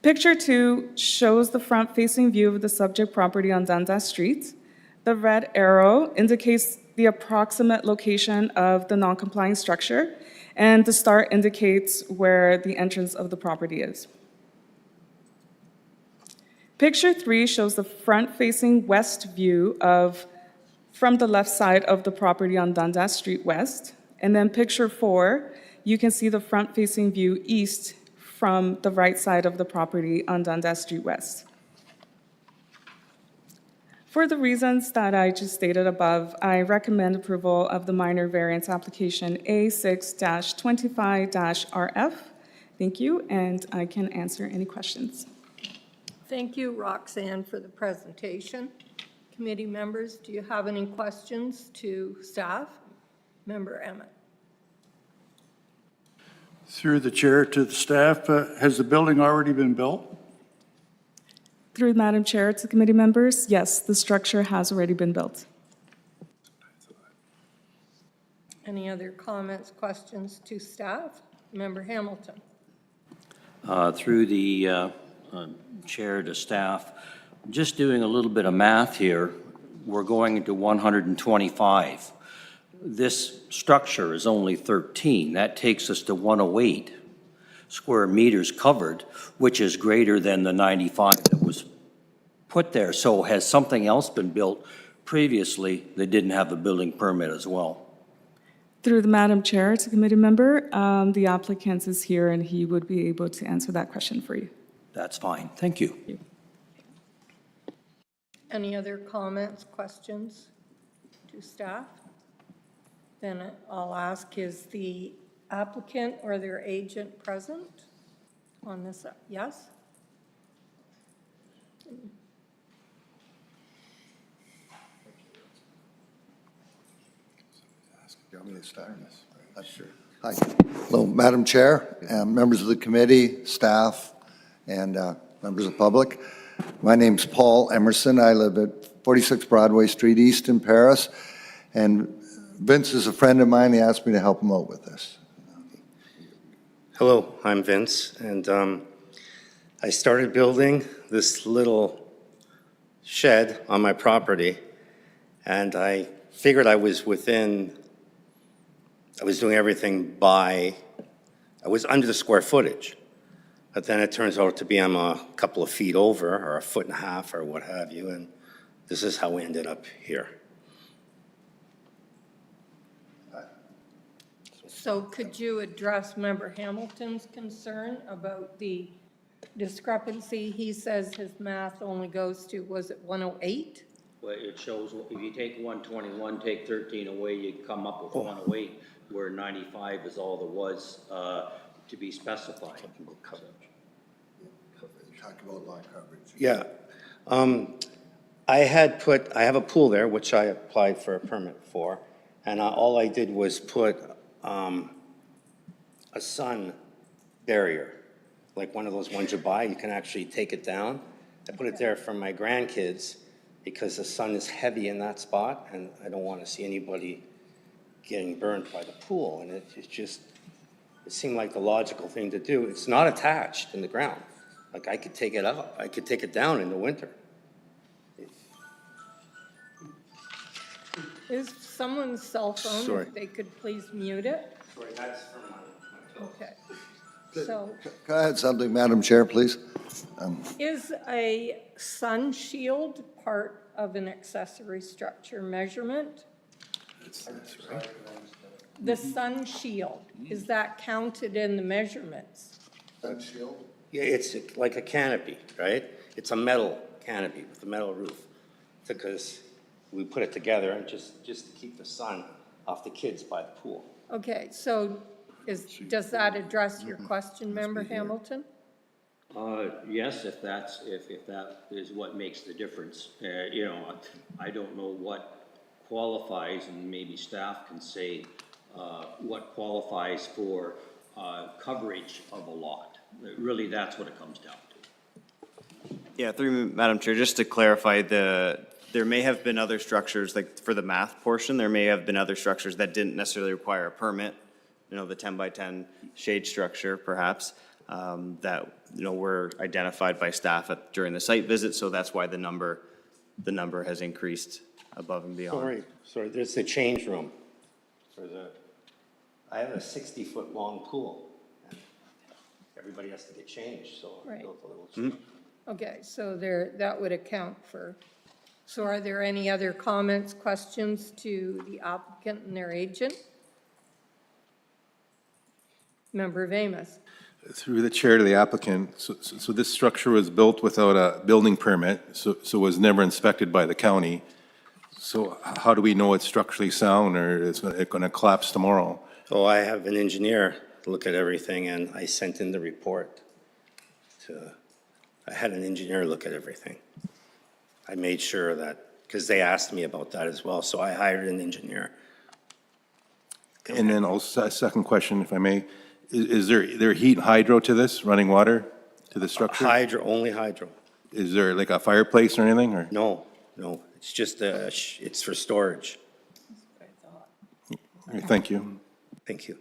Picture 2 shows the front-facing view of the subject property on Dundas Street. The red arrow indicates the approximate location of the non-compliant structure, and the star indicates where the entrance of the property is. Picture 3 shows the front-facing west view from the left side of the property on Dundas Street West. And then picture 4, you can see the front-facing view east from the right side of the property on Dundas Street West. For the reasons that I just stated above, I recommend approval of the minor variance application A6-25-RF. Thank you, and I can answer any questions. Thank you, Roxanne, for the presentation. Committee members, do you have any questions to staff? Member Emmett. Through the chair to the staff, has the building already been built? Through Madam Chair to committee members, yes, the structure has already been built. Any other comments, questions to staff? Member Hamilton. Through the chair to staff, just doing a little bit of math here, we're going into 125. This structure is only 13. That takes us to 108. square meters covered, which is greater than the 95 that was put there. So has something else been built previously that didn't have the building permit as well? Through the Madam Chair to committee member, the applicant is here and he would be able to answer that question for you. That's fine. Thank you. Any other comments, questions to staff? Then I'll ask, is the applicant or their agent present on this? Yes? You want me to start this? Sure. Hi. Hello, Madam Chair, members of the committee, staff, and members of the public. My name's Paul Emerson. I live at 46 Broadway Street East in Paris, and Vince is a friend of mine. He asked me to help him out with this. Hello, I'm Vince, and I started building this little shed on my property, and I figured I was doing everything I was under the square footage, but then it turns out to be I'm a couple of feet over, or a foot and a half, or what have you, and this is how we ended up here. So could you address Member Hamilton's concern about the discrepancy? He says his math only goes to, was it 108? Well, it shows, if you take 121, take 13 away, you come up with 108, where 95 is all there was to be specified. Talk about lot coverage. Yeah. I have a pool there, which I applied for a permit for, and all I did was put a sun barrier, like one of those ones you buy, you can actually take it down. I put it there for my grandkids because the sun is heavy in that spot, and I don't want to see anybody getting burned by the pool, and it seemed like the logical thing to do. It's not attached in the ground. Like, I could take it up, I could take it down in the winter. Is someone's cell phone, Sorry. if they could please mute it? Sorry, that's from my Okay. So Can I add something, Madam Chair, please? is a sun shield part of an accessory structure measurement? The sun shield, is that counted in the measurements? Yeah, it's like a canopy, right? It's a metal canopy with a metal roof, because we put it together and just to keep the sun off the kids by the pool. Okay, so does that address your question, Member Hamilton? Yes, if that is what makes the difference. You know, I don't know what qualifies, and maybe staff can say what qualifies for coverage of a lot. Really, that's what it comes down to. Yeah, through Madam Chair, just to clarify, there may have been other structures, like for the math portion, there may have been other structures that didn't necessarily require a permit, you know, the 10 by 10 shade structure perhaps, that, you know, were identified by staff during the site visit, so that's why the number has increased above and beyond. Sorry, there's the change room. I have a 60-foot long pool. Everybody has to get changed, so I Right. built a little structure. Okay, so that would account for, so are there any other comments, questions to the applicant and their agent? Member Amos. Through the chair to the applicant, so this structure was built without a building permit, so was never inspected by the county. So how do we know it's structurally sound, or is it going to collapse tomorrow? So I have an engineer look at everything, and I sent in the report I had an engineer look at everything. I made sure that, because they asked me about that as well, so I hired an engineer. And then also, a second question, if I may, is there heat and hydro to this, running water to the structure? Hydro, only hydro. Is there like a fireplace or anything, or? No, it's just, it's for storage. Thank you. Thank you.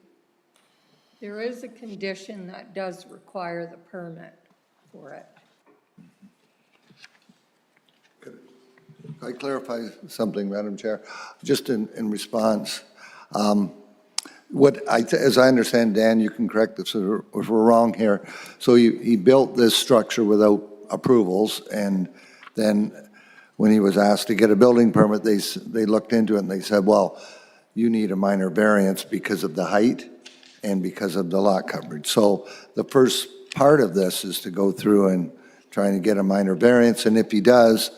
There is a condition that does require the permit for it. Can I clarify something, Madam Chair? Just in response, as I understand, Dan, you can correct us if we're wrong here. So he built this structure without approvals, and then when he was asked to get a building permit, they looked into it and they said, well, you need a minor variance because of the height and because of the lot coverage. So the first part of this is to go through and trying to get a minor variance, and if he does,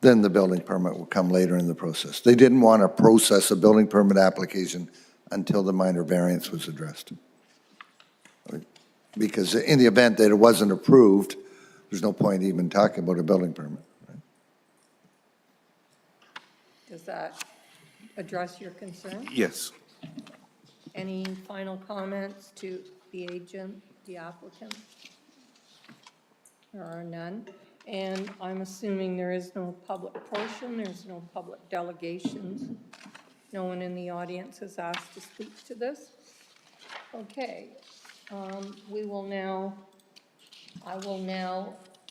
then the building permit will come later in the process. They didn't want to process a building permit application until the minor variance was addressed. Because in the event that it wasn't approved, there's no point even talking about a building permit. Does that address your concern? Yes. Any final comments to the agent, the applicant? There are none. And I'm assuming there is no public portion, there's no public delegations. No one in the audience has asked to speak to this. Okay, I will now,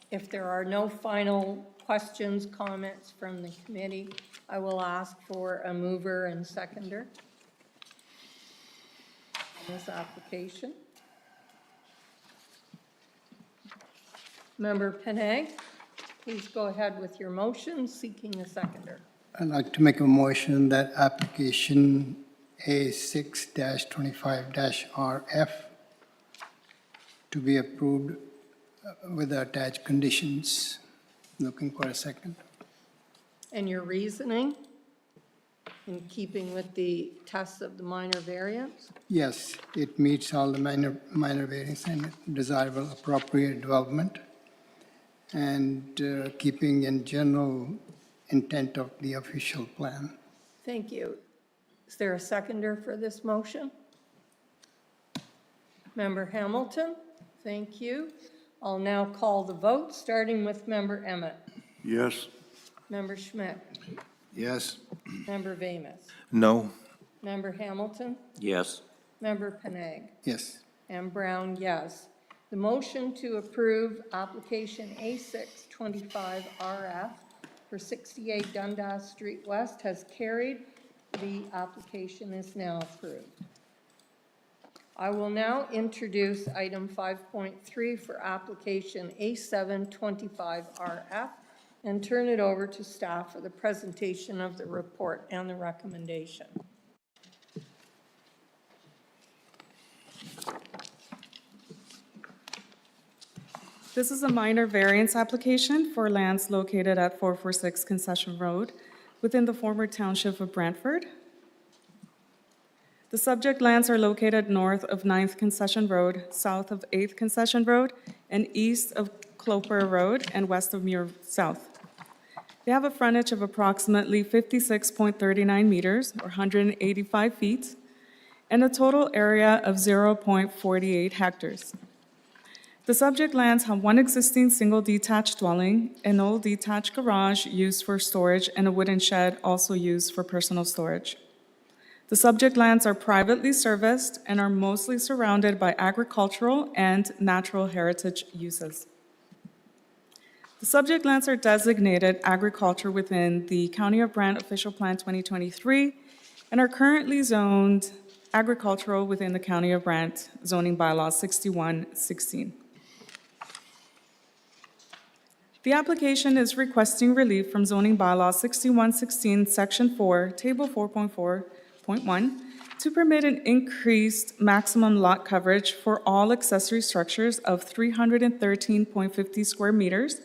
if there are no final questions, comments from the committee, I will ask for a mover and seconder on this application. Member Panay, please go ahead with your motion seeking a seconder. I'd like to make a motion that application A6-25-RF to be approved with the attached conditions. Looking for a second. And your reasoning in keeping with the tests of the minor variance? Yes, it meets all the minor variance and desirable appropriate development, and keeping in general intent of the official plan. Thank you. Is there a seconder for this motion? Member Hamilton, thank you. I'll now call the vote, starting with Member Emmett. Yes. Member Schmidt. Yes. Member Vamus. No. Member Hamilton. Yes. Member Panay. Yes. And Brown, yes. The motion to approve application A625RF for 68 Dundas Street West has carried. The application is now approved. I will now introduce item 5.3 for application A725RF and turn it over to staff for the presentation of the report and the recommendation. This is a minor variance application for lands located at 446 Concession Road within the former township of Brantford. The subject lands are located north of 9th Concession Road, south of 8th Concession Road, and east of Cloper Road and west of Muir South. They have a frontage of approximately 56.39 meters, or 185 feet, and a total area of 0.48 hectares. The subject lands have one existing single detached dwelling, an old detached garage used for storage, and a wooden shed also used for personal storage. The subject lands are privately serviced and are mostly surrounded by agricultural and natural heritage uses. The subject lands are designated agriculture within the County of Brant Official Plan 2023 and are currently zoned agricultural within the County of Brant zoning bylaw 6116. The application is requesting relief from zoning bylaw 6116, section 4, table 4.4.1, to permit an increased maximum lot coverage for all accessory structures of 313.50 square meters,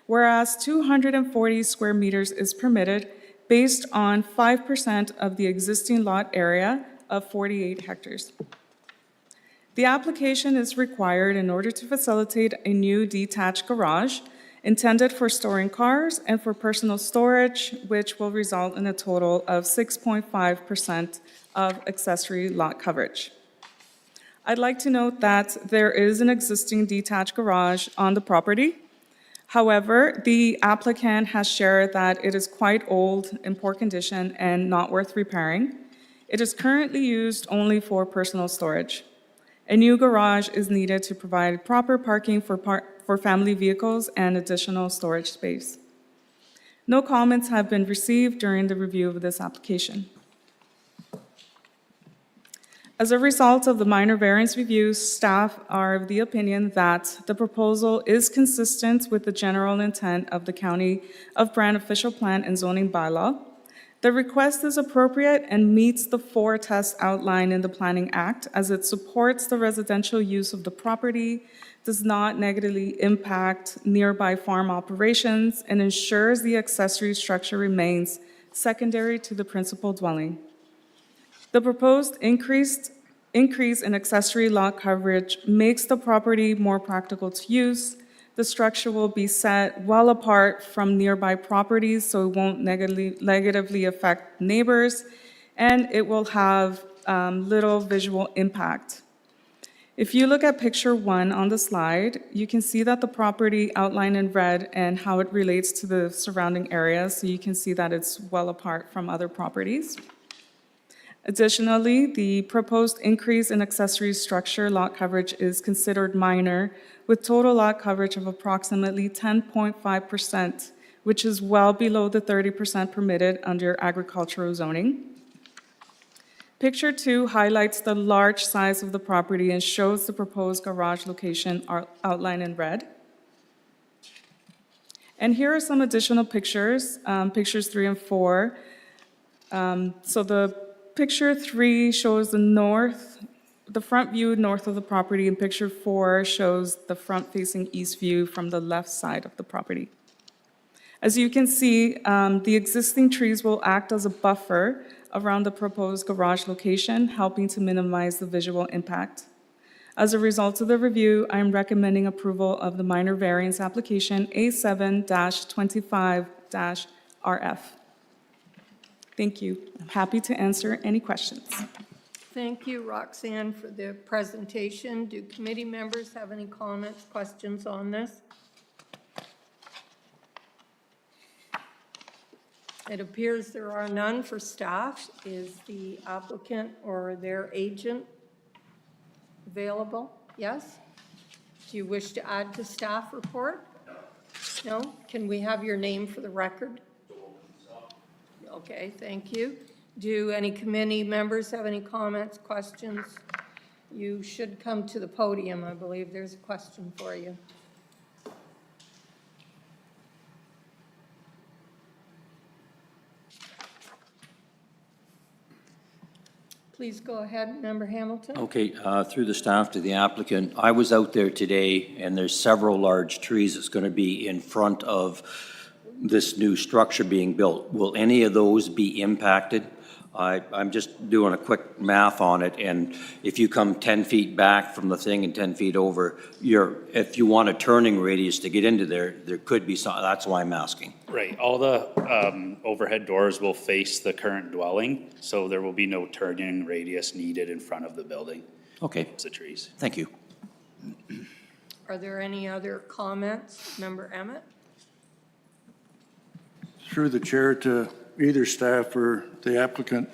whereas 240 square meters is permitted based on 5% of the existing lot area of 48 hectares. The application is required in order to facilitate a new detached garage intended for storing cars and for personal storage, which will result in a total of 6.5% of accessory lot coverage. I'd like to note that there is an existing detached garage on the property. However, the applicant has shared that it is quite old, in poor condition, and not worth repairing. It is currently used only for personal storage. A new garage is needed to provide proper parking for family vehicles and additional storage space. No comments have been received during the review of this application. As a result of the minor variance review, staff are of the opinion that the proposal is consistent with the general intent of the County of Brant official plan and zoning bylaw. The request is appropriate and meets the 4 tests outlined in the Planning Act, as it supports the residential use of the property, does not negatively impact nearby farm operations, and ensures the accessory structure remains secondary to the principal dwelling. The proposed increase in accessory lot coverage makes the property more practical to use. The structure will be set well apart from nearby properties, so it won't negatively affect neighbors, and it will have little visual impact. If you look at picture 1 on the slide, you can see that the property outlined in red and how it relates to the surrounding areas, so you can see that it's well apart from other properties. Additionally, the proposed increase in accessory structure lot coverage is considered minor, with total lot coverage of approximately 10.5%, which is well below the 30% permitted under agricultural zoning. Picture 2 highlights the large size of the property and shows the proposed garage location outlined in red. And here are some additional pictures, pictures 3 and 4. So the picture 3 shows the front view north of the property, and picture 4 shows the front-facing east view from the left side of the property. As you can see, the existing trees will act as a buffer around the proposed garage location, helping to minimize the visual impact. As a result of the review, I'm recommending approval of the minor variance application A7-25-RF. Thank you. I'm happy to answer any questions. Thank you, Roxanne, for the presentation. Do committee members have any comments, questions on this? It appears there are none for staff. Is the applicant or their agent available? Yes? Do you wish to add to staff report? No? Can we have your name for the record? Okay, thank you. Do any committee members have any comments, questions? You should come to the podium. I believe there's a question for you. Please go ahead, Member Hamilton. Okay, through the staff to the applicant, I was out there today, and there's several large trees that's going to be in front of this new structure being built. Will any of those be impacted? I'm just doing a quick math on it, and if you come 10 feet back from the thing and 10 feet over, if you want a turning radius to get into there, there could be some, that's why I'm asking. Right, all the overhead doors will face the current dwelling, so there will be no turning radius needed in front of the building. Okay. It's the trees. Thank you. Are there any other comments? Member Emmett? Through the chair to either staff or the applicant.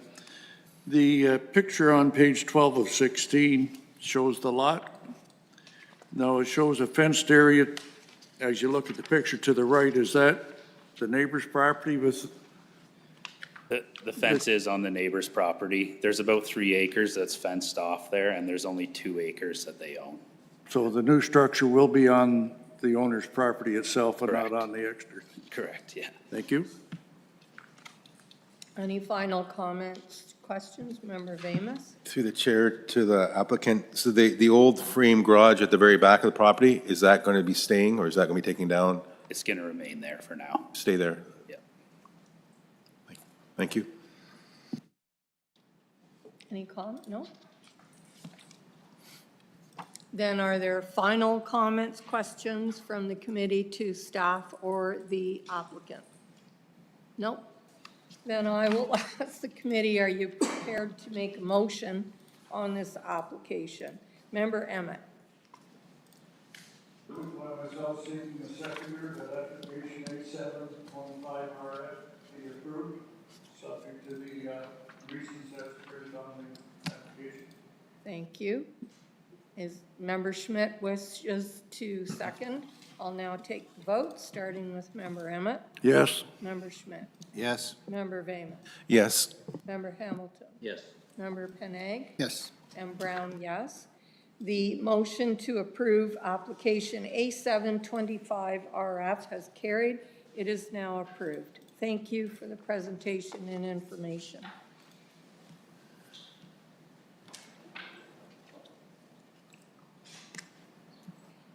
The picture on page 12 of 16 shows the lot. Now, it shows a fenced area. As you look at the picture to the right, is that the neighbor's property with? The fence is on the neighbor's property. There's about 3 acres that's fenced off there, and there's only 2 acres that they own. So the new structure will be on the owner's property itself and not Correct. on the extra? Correct, yeah. Thank you. Any final comments, questions? Member Vamus? Through the chair to the applicant, so the old frame garage at the very back of the property, is that going to be staying or is that going to be taken down? It's going to remain there for now. Stay there? Yeah. Thank you. Any comment? No? Then are there final comments, questions from the committee to staff or the applicant? No? Then I will ask the committee, are you prepared to make a motion on this application? Member Emmett? Moved by myself, seeking the seconder, that application A7-25RF be approved, subject to the reasons as appeared on the application. Thank you. Is Member Schmidt wishes to second? I'll now take the vote, starting with Member Emmett. Yes. Member Schmidt. Yes. Member Vamus. Yes. Member Hamilton. Yes. Member Panag? Yes. And Brown, yes. The motion to approve application A725RF has carried. It is now approved. Thank you for the presentation and information.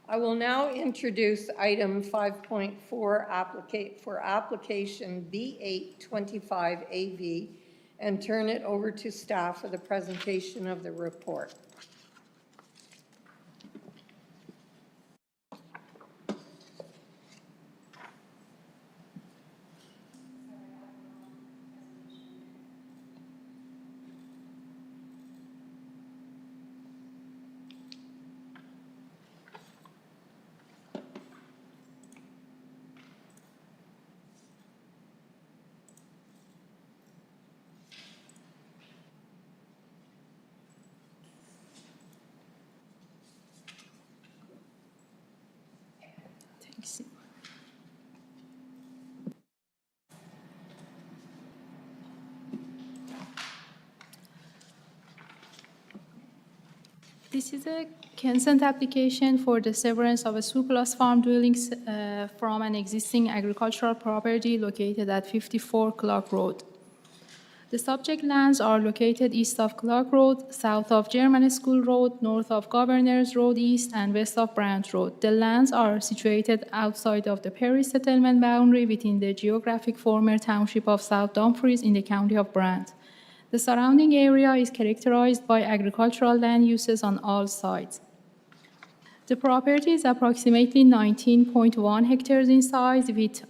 I will now introduce item 5.4 for application B825AV and turn it over to staff for the presentation of the report. Thanks. This is a consent application for the severance of a surplus farm dwellings from an existing agricultural property located at 54 Clark Road. The subject lands are located east of Clark Road, south of German School Road, north of Governors Road East, and west of Brant Road. The lands are situated outside of the Perry settlement boundary within the geographic former township of South Dumfries in the county of Brant. The surrounding area is characterized by agricultural land uses on all sides. The property is approximately 19.1 hectares in size with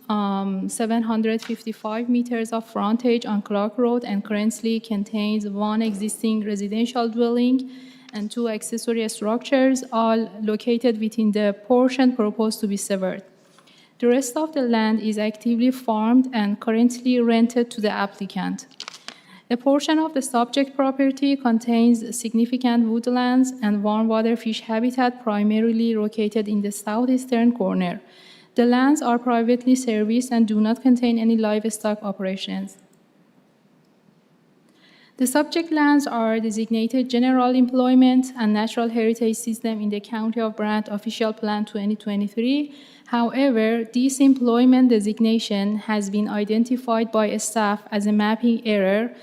755 meters of frontage on Clark Road and currently contains one existing residential dwelling and two accessory structures, all located within the portion proposed to be severed. The rest of the land is actively farmed and currently rented to the applicant. A portion of the subject property contains significant woodlands and warm water fish habitat primarily located in the southeastern corner. The lands are privately serviced and do not contain any livestock operations. The subject lands are designated General Employment and Natural Heritage System in the County of Brant Official Plan 2023. However, this employment designation has been identified by staff as a mapping error,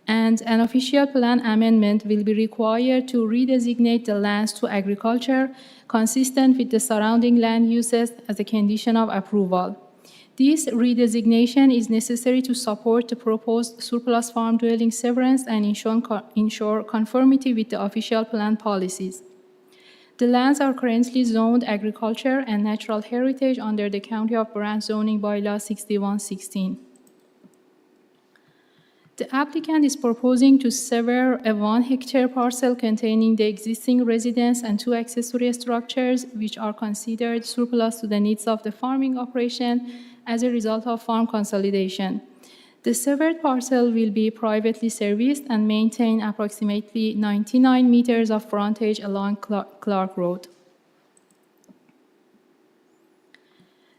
and an official plan amendment will be required to redesignate the lands to agriculture, consistent with the surrounding land uses as a condition of approval. This redesignation is necessary to support the proposed surplus farm dwelling severance and ensure conformity with the official plan policies. The lands are currently zoned agriculture and natural heritage under the County of Brant zoning bylaw 6116. The applicant is proposing to sever a 1 hectare parcel containing the existing residence and two accessory structures, which are considered surplus to the needs of the farming operation as a result of farm consolidation. The severed parcel will be privately serviced and maintain approximately 99 meters of frontage along Clark Road.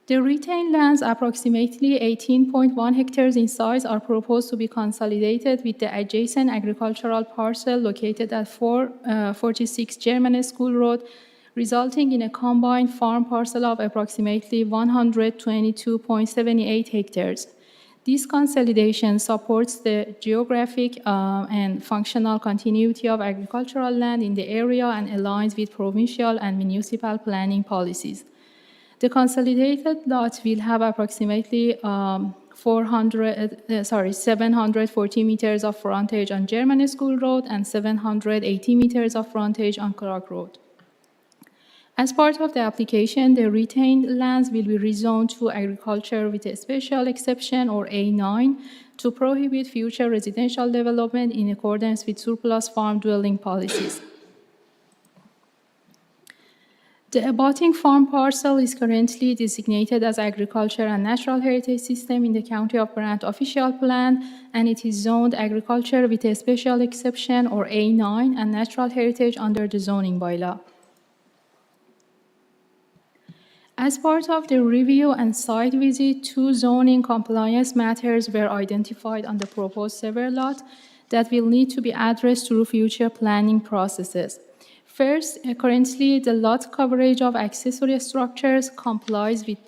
The retained lands, approximately 18.1 hectares in size, are proposed to be consolidated with the adjacent agricultural parcel located at 446 German School Road, resulting in a combined farm parcel of approximately 122.78 hectares. This consolidation supports the geographic and functional continuity of agricultural land in the area and aligns with provincial and municipal planning policies. The consolidated lot will have approximately 740 meters of frontage on German School Road and 780 meters of frontage on Clark Road. As part of the application, the retained lands will be rezoned to agriculture with a special exception, or A9, to prohibit future residential development in accordance with surplus farm dwelling policies. The abutting farm parcel is currently designated as Agriculture and Natural Heritage System in the County of Brant Official Plan, and it is zoned agriculture with a special exception, or A9, and natural heritage under the zoning bylaw. As part of the review and site visit, two zoning compliance matters were identified on the proposed severed lot. that will need to be addressed through future planning processes. First, currently, the lot coverage of accessory structures complies with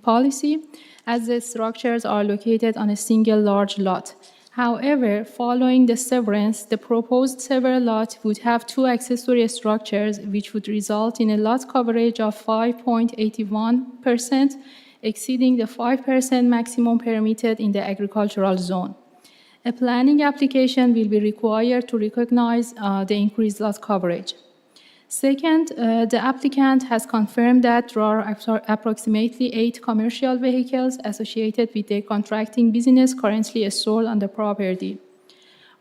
policy, as the structures are located on a single large lot. However, following the severance, the proposed several lot would have two accessory structures, which would result in a lot coverage of 5.81%, exceeding the 5% maximum permitted in the agricultural zone. A planning application will be required to recognize the increased lot coverage. Second, the applicant has confirmed that there are approximately 8 commercial vehicles associated with their contracting business currently stored on the property.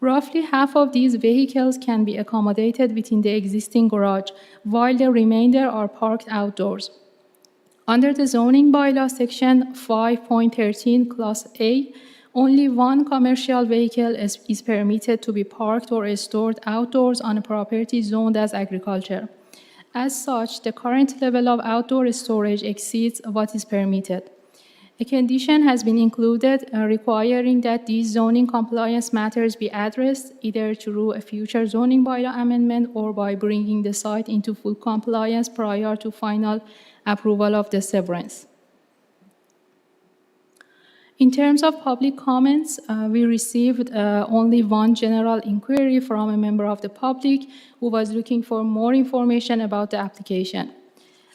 Roughly half of these vehicles can be accommodated within the existing garage, while the remainder are parked outdoors. Under the zoning bylaw section 5.13 clause A, only one commercial vehicle is permitted to be parked or stored outdoors on a property zoned as agriculture. As such, the current level of outdoor storage exceeds what is permitted. A condition has been included requiring that these zoning compliance matters be addressed either through a future zoning bylaw amendment or by bringing the site into full compliance prior to final approval of the severance. In terms of public comments, we received only one general inquiry from a member of the public who was looking for more information about the application.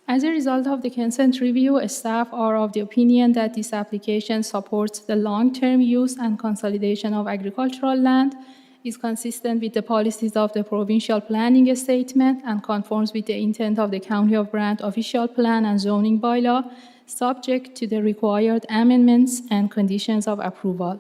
As a result of the consent review, staff are of the opinion that this application supports the long-term use and consolidation of agricultural land, is consistent with the policies of the provincial planning statement, and conforms with the intent of the County of Brant official plan and zoning bylaw, subject to the required amendments and conditions of approval.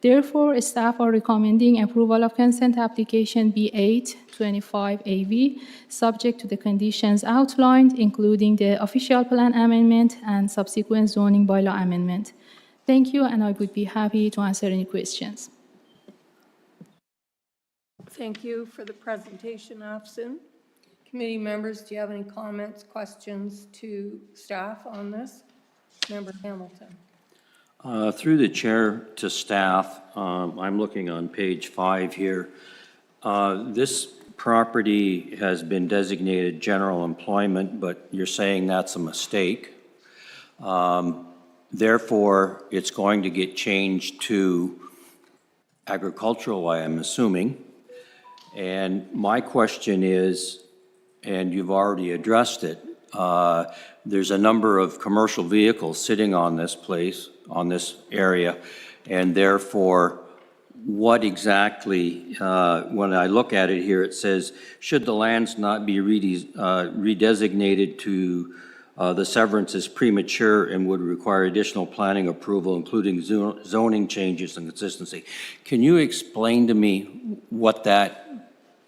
Therefore, staff are recommending approval of consent application B825AV, subject to the conditions outlined, including the official plan amendment and subsequent zoning bylaw amendment. Thank you, and I would be happy to answer any questions. Thank you for the presentation, Afsin. Committee members, do you have any comments, questions to staff on this? Member Hamilton. Through the chair to staff, I'm looking on page 5 here. This property has been designated general employment, but you're saying that's a mistake. Therefore, it's going to get changed to agricultural, I am assuming. And my question is, and you've already addressed it, there's a number of commercial vehicles sitting on this place, on this area, and therefore, what exactly, when I look at it here, it says, should the lands not be redesignated to the severance is premature and would require additional planning approval, including zoning changes and consistency. Can you explain to me what that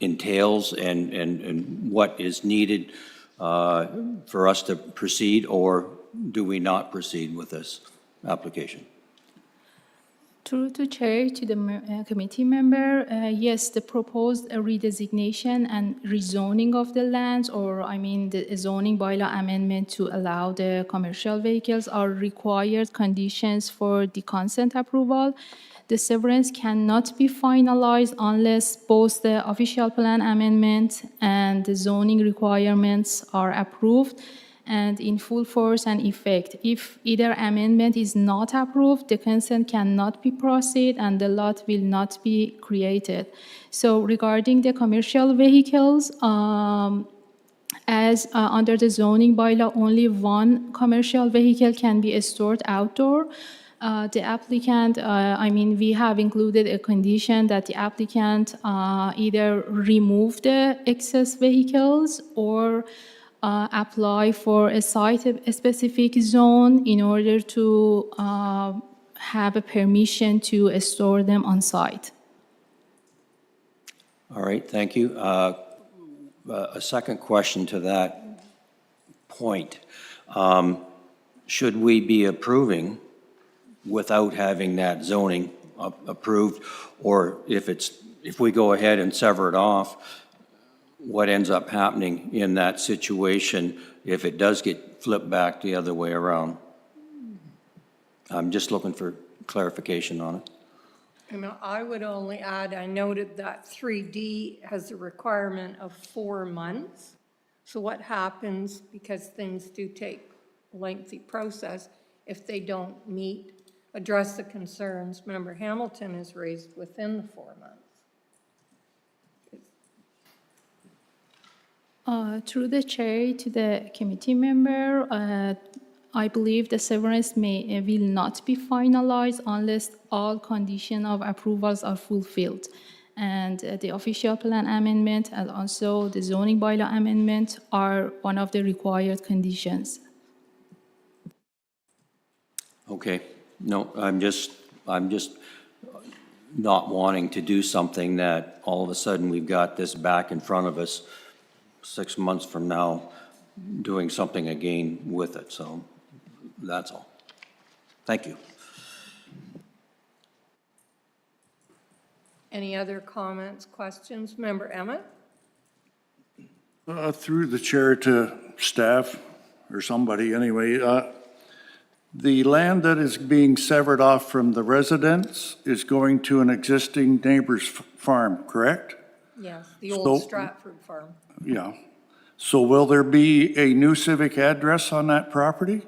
entails and what is needed for us to proceed, or do we not proceed with this application? Through the chair to the committee member, yes, the proposed redesignation and rezoning of the lands, or the zoning bylaw amendment to allow the commercial vehicles are required conditions for the consent approval. The severance cannot be finalized unless both the official plan amendment and the zoning requirements are approved and in full force and effect. If either amendment is not approved, the consent cannot be proceeded and the lot will not be created. So regarding the commercial vehicles, as under the zoning bylaw, only one commercial vehicle can be stored outdoor. The applicant, we have included a condition that the applicant either remove the excess vehicles or apply for a site-specific zone in order to have a permission to store them on site. All right, thank you. A second question to that point. Should we be approving without having that zoning approved, or if we go ahead and sever it off, what ends up happening in that situation if it does get flipped back the other way around? I'm just looking for clarification on it. I would only add, I noted that 3D has a requirement of 4 months. So what happens, because things do take a lengthy process, if they don't address the concerns Member Hamilton has raised within the 4 months? Through the chair to the committee member, I believe the severance will not be finalized unless all conditions of approvals are fulfilled. And the official plan amendment and also the zoning bylaw amendment are one of the required conditions. Okay, no, I'm just not wanting to do something that all of a sudden we've got this back in front of us 6 months from now, doing something again with it, so that's all. Thank you. Any other comments, questions? Member Emmett? Through the chair to staff, or somebody anyway, the land that is being severed off from the residents is going to an existing neighbor's farm, correct? Yes, the old So- Stratford farm. Yeah. So will there be a new civic address on that property?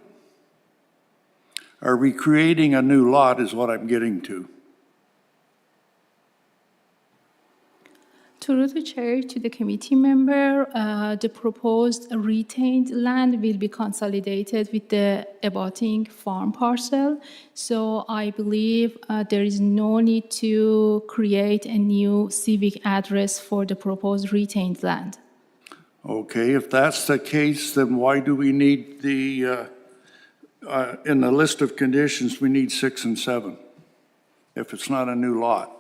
Are we creating a new lot is what I'm getting to. Through the chair to the committee member, the proposed retained land will be consolidated with the abutting farm parcel. So I believe there is no need to create a new civic address for the proposed retained land. Okay, if that's the case, then why do we need in the list of conditions, we need 6 and 7, if it's not a new lot?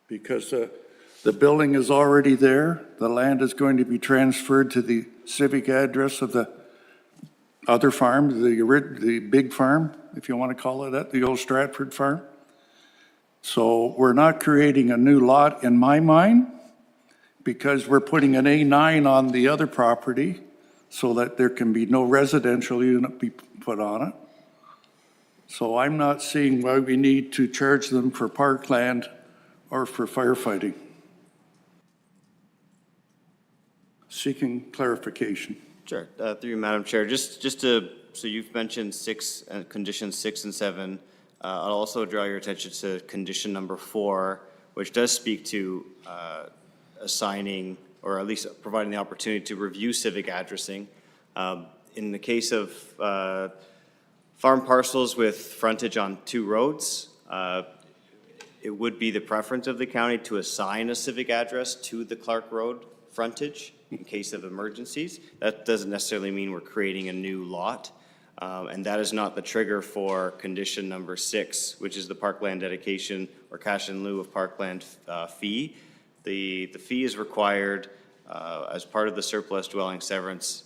Because the building is already there, the land is going to be transferred to the civic address of the other farm, the big farm, if you want to call it that, the old Stratford farm. So we're not creating a new lot in my mind, because we're putting an A9 on the other property so that there can be no residential unit be put on it. So I'm not seeing why we need to charge them for parkland or for firefighting. Seeking clarification. Sure, through you, Madam Chair, so you've mentioned conditions 6 and 7. I'll also draw your attention to condition number 4, which does speak to assigning, or at least providing the opportunity to review civic addressing. In the case of farm parcels with frontage on 2 roads, it would be the preference of the county to assign a civic address to the Clark Road frontage in case of emergencies. That doesn't necessarily mean we're creating a new lot. And that is not the trigger for condition number 6, which is the parkland dedication or cash in lieu of parkland fee. The fee is required as part of the surplus dwelling severance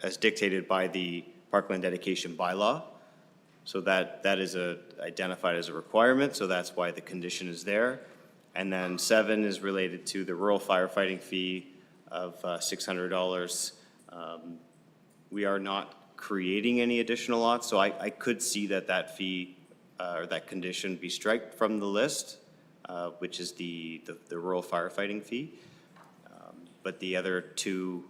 as dictated by the parkland dedication bylaw. So that is identified as a requirement, so that's why the condition is there. And then 7 is related to the rural firefighting fee of $600. We are not creating any additional lots, so I could see that fee or that condition be striked from the list, which is the rural firefighting fee. But the other 2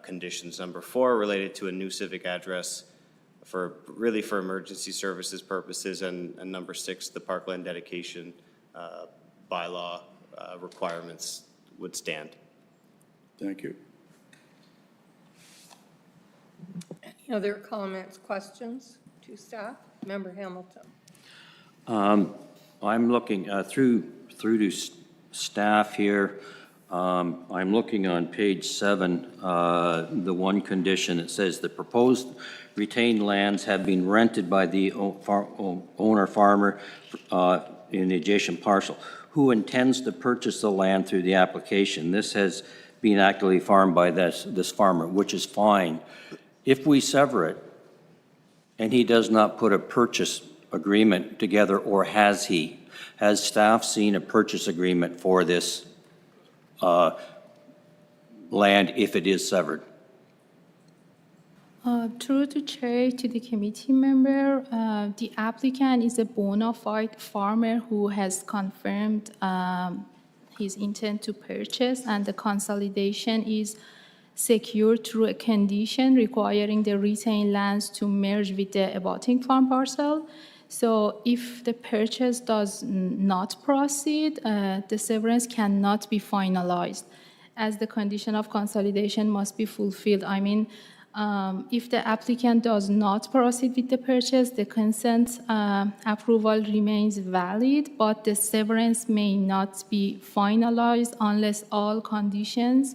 conditions, number 4 related to a new civic address for emergency services purposes, and number 6, the parkland dedication bylaw requirements would stand. Thank you. Any other comments, questions to staff? Member Hamilton? I'm looking through to staff here. I'm looking on page 7, the one condition that says the proposed retained lands have been rented by the owner farmer in the adjacent parcel, who intends to purchase the land through the application. This has been actively farmed by this farmer, which is fine. If we sever it and he does not put a purchase agreement together, or has he? Has staff seen a purchase agreement for this land if it is severed? Through the chair to the committee member, the applicant is a bona fide farmer who has confirmed his intent to purchase, and the consolidation is secured through a condition requiring the retained lands to merge with the abutting farm parcel. So if the purchase does not proceed, the severance cannot be finalized, as the condition of consolidation must be fulfilled. I mean, if the applicant does not proceed with the purchase, the consent approval remains valid, but the severance may not be finalized unless all conditions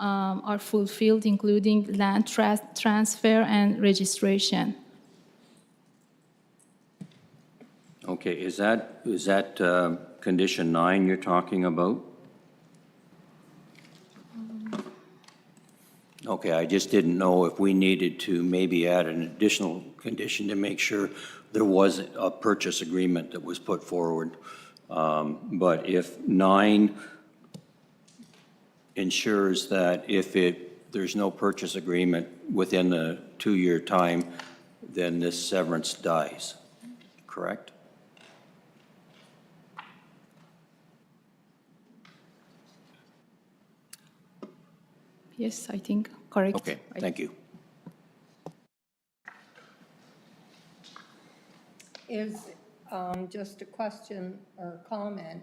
are fulfilled, including land transfer and registration. Okay, is that condition 9 you're talking about? Okay, I just didn't know if we needed to maybe add an additional condition to make sure there was a purchase agreement that was put forward. But if 9 ensures that if there's no purchase agreement within the 2-year time, then this severance dies, correct? Yes, I think correct. Okay, thank you. Is, just a question or comment,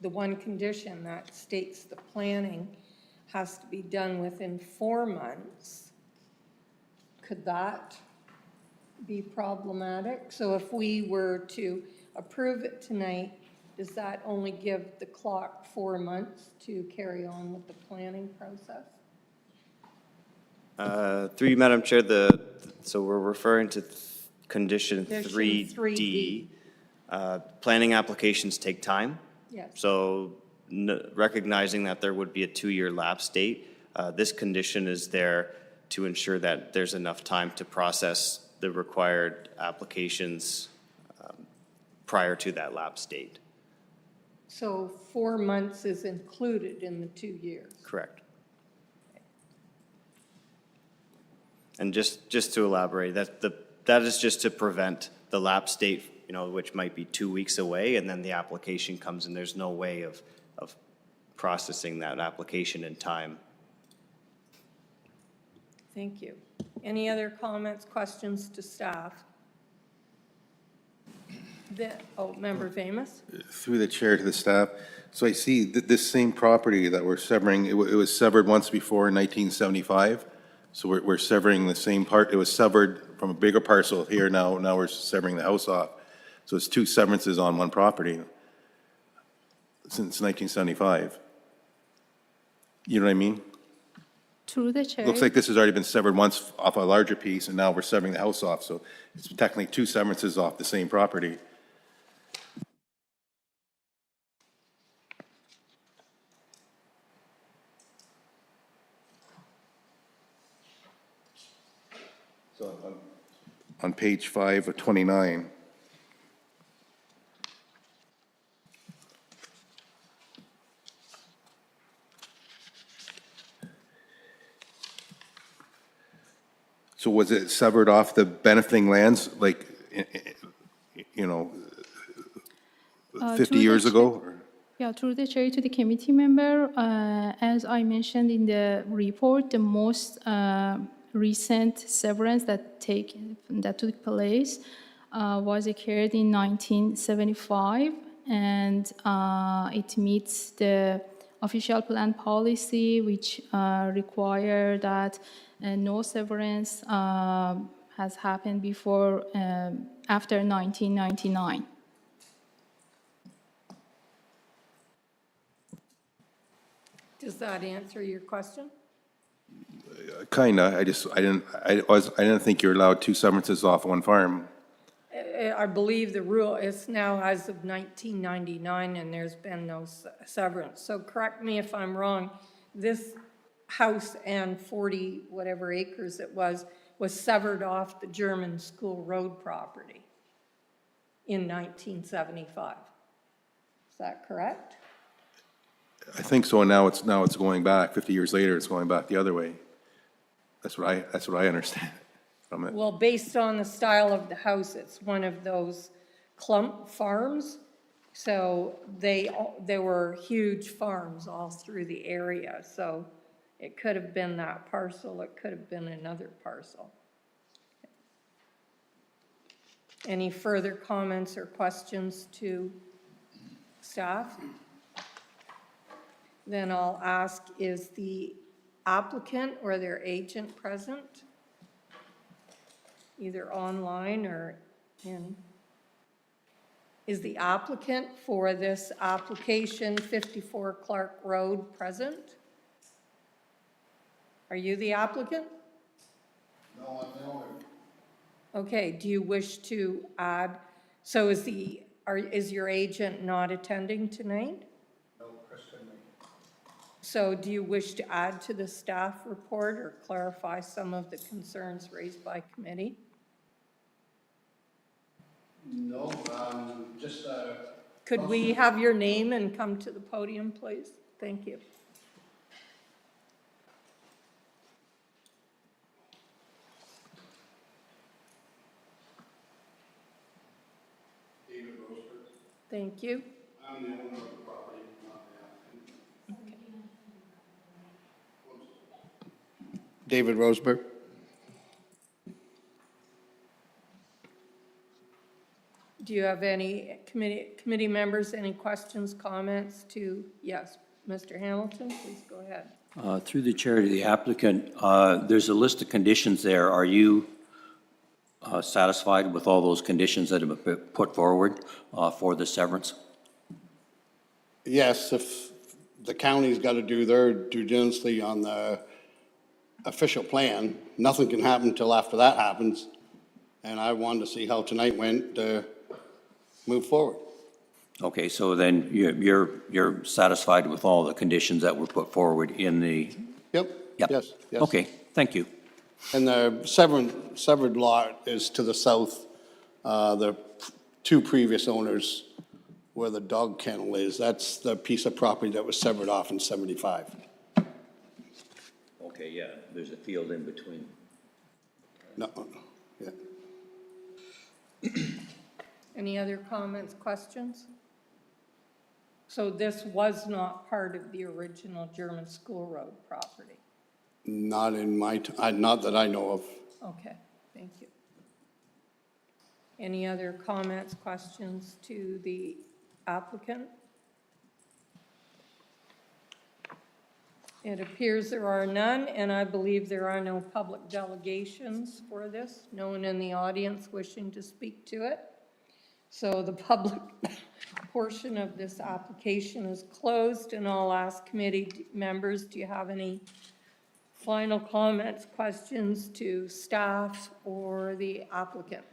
the one condition that states the planning has to be done within 4 months, could that be problematic? So if we were to approve it tonight, does that only give the clock 4 months to carry on with the planning process? Through you, Madam Chair, so we're referring to condition Condition 3D. 3D. Planning applications take time. Yes. So recognizing that there would be a 2-year lapse date, this condition is there to ensure that there's enough time to process the required applications prior to that lapse date. So 4 months is included in the 2 years? Correct. And just to elaborate, that is just to prevent the lapse date, which might be 2 weeks away, and then the application comes and there's no way of processing that application in time. Thank you. Any other comments, questions to staff? Member Famous? Through the chair to the staff, so I see that this same property that we're severing, it was severed once before in 1975. So we're severing the same part. It was severed from a bigger parcel here. Now we're severing the house off. So it's 2 severances on one property since 1975. You know what I mean? Through the chair. Looks like this has already been severed once off a larger piece, and now we're severing the house off. So it's technically 2 severances off the same property. So on page 5 of 29. So was it severed off the benefiting lands, like, 50 years ago? or- Yeah, through the chair to the committee member, as I mentioned in the report, the most recent severance that took place was occurred in 1975, and it meets the official plan policy, which require that no severance has happened before after 1999. Does that answer your question? Kinda, I didn't think you're allowed 2 severances off one farm. I believe the rule is now as of 1999, and there's been no severance. So correct me if I'm wrong, this house and 40 whatever acres it was severed off the German School Road property in 1975. Is that correct? I think so, and now it's going back, 50 years later, it's going back the other way. That's what I understand from it. Well, based on the style of the house, it's one of those clump farms. So there were huge farms all through the area, so it could have been that parcel, it could have been another parcel. Any further comments or questions to staff? Then I'll ask, is the applicant or their agent present? Either online or in? Is the applicant for this application 54 Clark Road present? Are you the applicant? No, I'm the owner. Okay, do you wish to add, so is your agent not attending tonight? No, Chris couldn't make it. So do you wish to add to the staff report or clarify some of the concerns raised by committee? No, just, Could we have your name and come to the podium, please? Thank you. David Roseberg. Thank you. I'm the owner of the property, not the applicant. David Roseberg. Do you have any committee members, any questions, comments to, yes, Mr. Hamilton, please go ahead. Through the chair to the applicant, there's a list of conditions there. Are you satisfied with all those conditions that have been put forward for the severance? Yes, if the county's got to do their due diligence on the official plan, nothing can happen until after that happens. And I wanted to see how tonight went to move forward. Okay, so then you're satisfied with all the conditions that were put forward in the? Yep, Yep. yes, yes. Okay, thank you. And the severed lot is to the south, the two previous owners where the dog kennel is, that's the piece of property that was severed off in 75. Okay, yeah, there's a field in between. No, yeah. Any other comments, questions? So this was not part of the original German School Road property? Not in my, not that I know of. Okay, thank you. Any other comments, questions to the applicant? It appears there are none, and I believe there are no public delegations for this. No one in the audience wishing to speak to it. So the public portion of this application is closed, and I'll ask committee members, do you have any final comments, questions to staff or the applicant?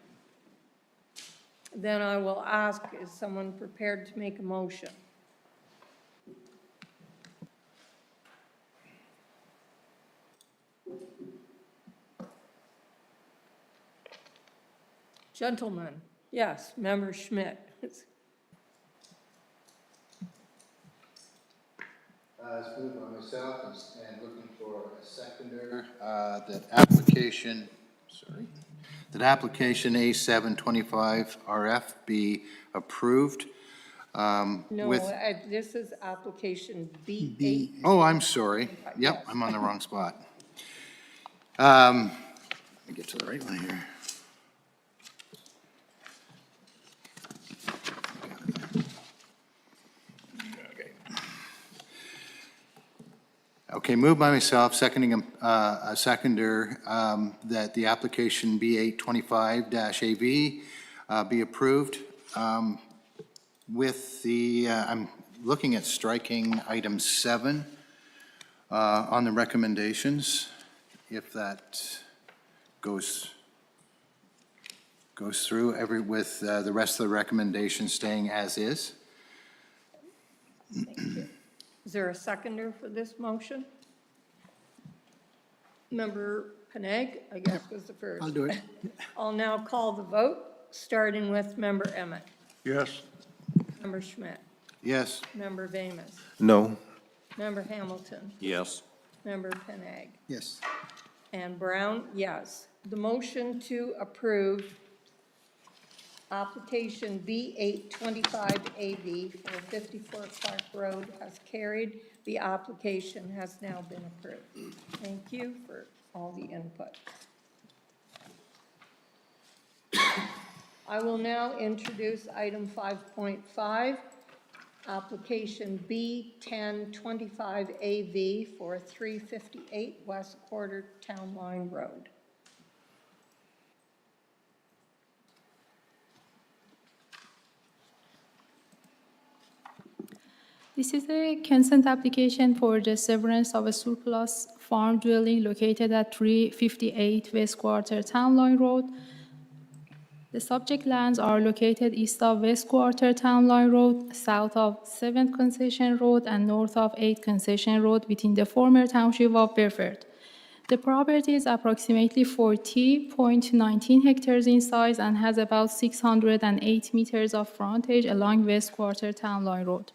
Then I will ask, is someone prepared to make a motion? Gentlemen, yes, Member Schmidt. It's moved by myself and looking for a seconder, that application A725 RF be approved. No, with- this is application B8. Oh, I'm sorry. Yep, I'm on the wrong spot. Let me get to the right one here. Okay, moved by myself, seconding a seconder, that the application B825-AV be approved with the, I'm looking at striking item 7 on the recommendations, if that goes through, with the rest of the recommendations staying as is. Is there a seconder for this motion? Member Panag, I guess, was the first. I'll do it. I'll now call the vote, starting with Member Emmett, Yes. Member Schmidt, Yes. Member Vamus, No. Member Hamilton, Yes. Member Penag, Yes. and Brown, yes. The motion to approve application B825AV for 54 Clark Road has carried. The application has now been approved. Thank you for all the input. I will now introduce item 5.5, application B1025AV for 358 West Quarter Town Line Road. This is a consent application for the severance of a surplus farm dwelling located at 358 West Quarter Town Line Road. The subject lands are located east of West Quarter Town Line Road, south of 7th Concession Road, and north of 8th Concession Road within the former township of Bedford. The property is approximately 40.19 hectares in size and has about 608 meters of frontage along West Quarter Town Line Road.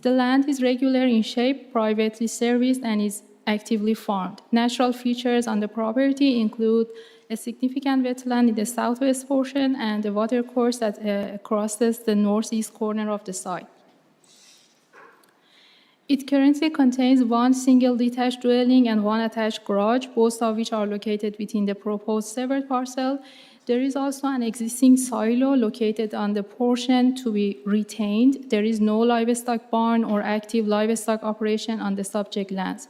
The land is regular in shape, privately serviced, and is actively farmed. Natural features on the property include a significant wetland in the southwest portion and a watercourse that crosses the northeast corner of the site. It currently contains one single detached dwelling and one attached garage, both of which are located within the proposed severed parcel. There is also an existing silo located on the portion to be retained. There is no livestock barn or active livestock operation on the subject lands.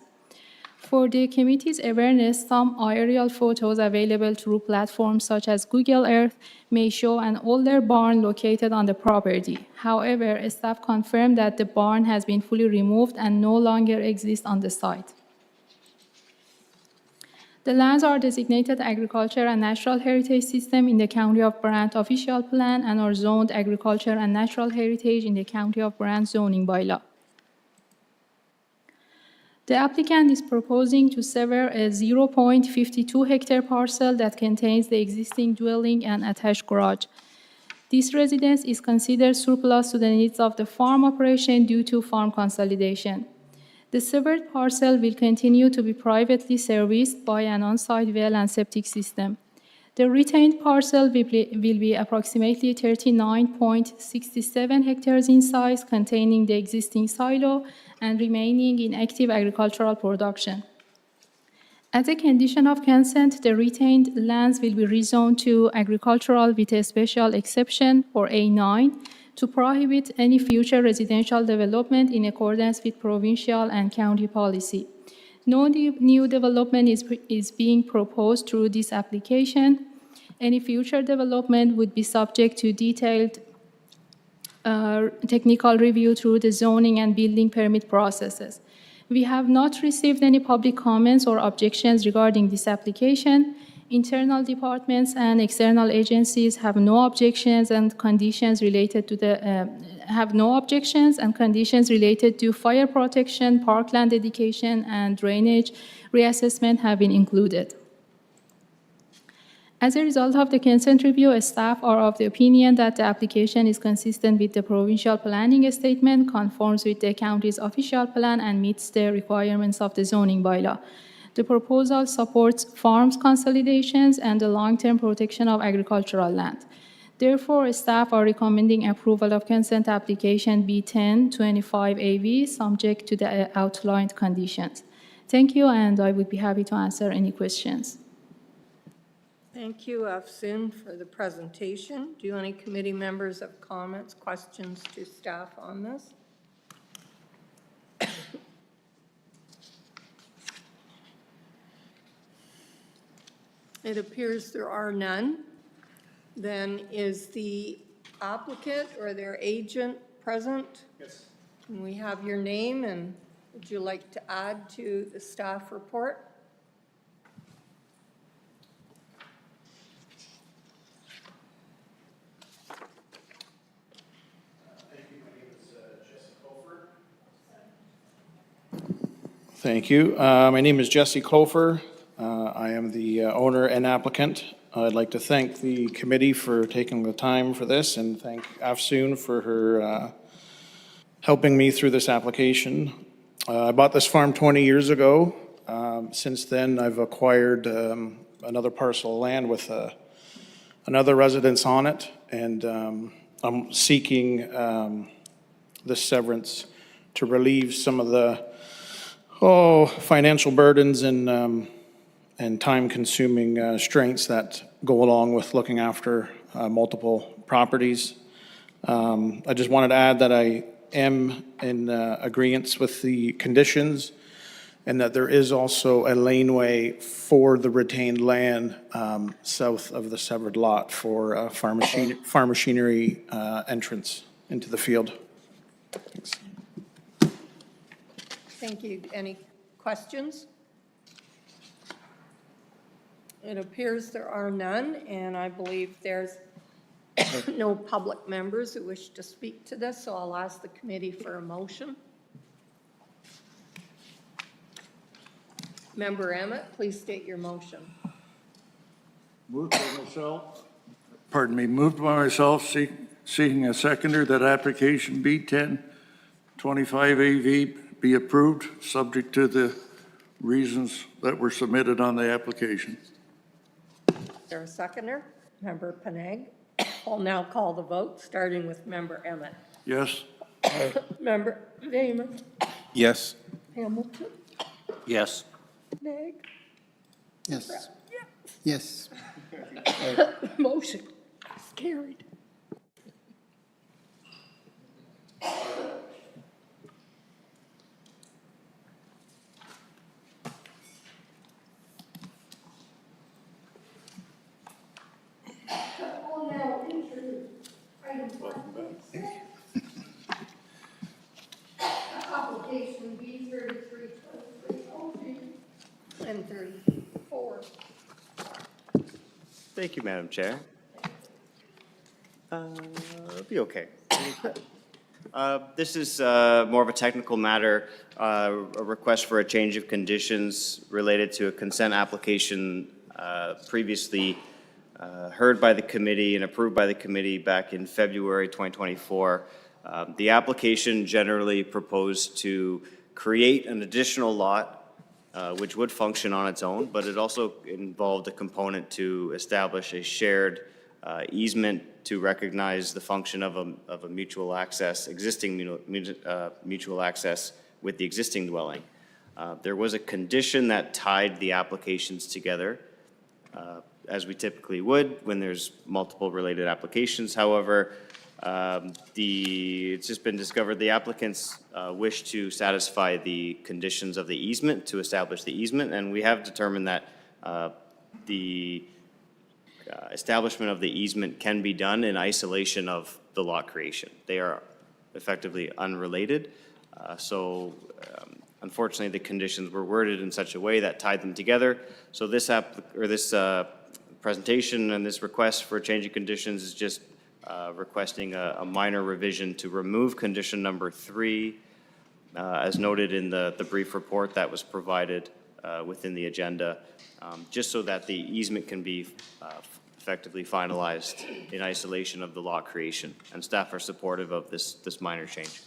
For the committee's awareness, some aerial photos available through platforms such as Google Earth may show an older barn located on the property. However, staff confirmed that the barn has been fully removed and no longer exists on the site. The lands are designated Agriculture and Natural Heritage System in the County of Brant official plan and are zoned Agriculture and Natural Heritage in the County of Brant zoning bylaw. The applicant is proposing to sever a 0.52 hectare parcel that contains the existing dwelling and attached garage. This residence is considered surplus to the needs of the farm operation due to farm consolidation. The severed parcel will continue to be privately serviced by an on-site well and septic system. The retained parcel will be approximately 39.67 hectares in size, containing the existing silo and remaining in active agricultural production. As a condition of consent, the retained lands will be rezoned to agricultural with a special exception, or A9, to prohibit any future residential development in accordance with provincial and county policy. No new development is being proposed through this application. Any future development would be subject to detailed technical review through the zoning and building permit processes. We have not received any public comments or objections regarding this application. Internal departments and external agencies have no objections and conditions related to fire protection, parkland dedication, and drainage reassessment have been included. As a result of the consent review, staff are of the opinion that the application is consistent with the provincial planning statement, conforms with the county's official plan, and meets the requirements of the zoning bylaw. The proposal supports farms consolidations and the long-term protection of agricultural land. Therefore, staff are recommending approval of consent application B1025AV, subject to the outlined conditions. Thank you, and I would be happy to answer any questions. Thank you, Afsoon, for the presentation. Do any committee members have comments, questions to staff on this? It appears there are none. Then is the applicant or their agent present? Yes. Can we have your name, and would you like to add to the staff report? Thank you. My name is Jesse Kofer. I am the owner and applicant. I'd like to thank the committee for taking the time for this and thank Afsoon for her helping me through this application. I bought this farm 20 years ago. Since then, I've acquired another parcel of land with another residence on it, and I'm seeking this severance to relieve some of the financial burdens and time-consuming strains that go along with looking after multiple properties. I just wanted to add that I am in agreeance with the conditions, and that there is also a laneway for the retained land south of the severed lot for farm machinery entrance into the field. Thanks. Thank you. Any questions? It appears there are none, and I believe there's no public members who wish to speak to this, so I'll ask the committee for a motion. Member Emmett, please state your motion. Moved by myself. Pardon me, moved by myself, seeking a seconder that application B1025AV be approved, subject to the reasons that were submitted on the application. Is there a seconder? Member Panag. I'll now call the vote, starting with Member Emmett. Yes? Member Vamer. Yes. Hamilton. Yes. Nag. Yes. Yes. Motion is carried. Application B3323 and 34. Thank you, Madam Chair. It'll be okay. This is more of a technical matter, a request for a change of conditions related to a consent application previously heard by the committee and approved by the committee back in February 2024. The application generally proposed to create an additional lot which would function on its own, but it also involved a component to establish a shared easement to recognize the function of a mutual access, existing mutual access with the existing dwelling. There was a condition that tied the applications together, as we typically would when there's multiple related applications. However, it's just been discovered the applicants wish to satisfy the conditions of the easement to establish the easement, and we have determined that the establishment of the easement can be done in isolation of the lot creation. They are effectively unrelated. Unfortunately, the conditions were worded in such a way that tied them together. So this presentation and this request for a change of conditions is just requesting a minor revision to remove condition number 3, as noted in the brief report that was provided within the agenda, just so that the easement can be effectively finalized in isolation of the lot creation. And staff are supportive of this minor change.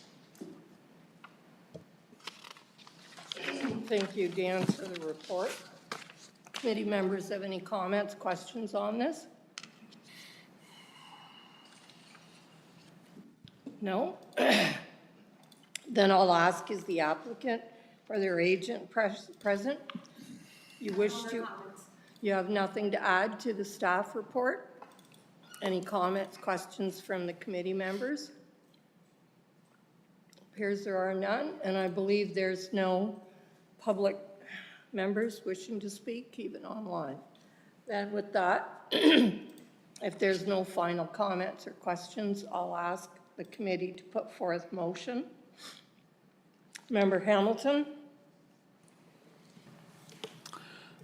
Thank you, Dan, for the report. Committee members have any comments, questions on this? No? Then I'll ask, is the applicant or their agent present? You wish to? You have nothing to add to the staff report? Any comments, questions from the committee members? Appears there are none, and I believe there's no public members wishing to speak, even online. Then with that, if there's no final comments or questions, I'll ask the committee to put forth motion. Member Hamilton?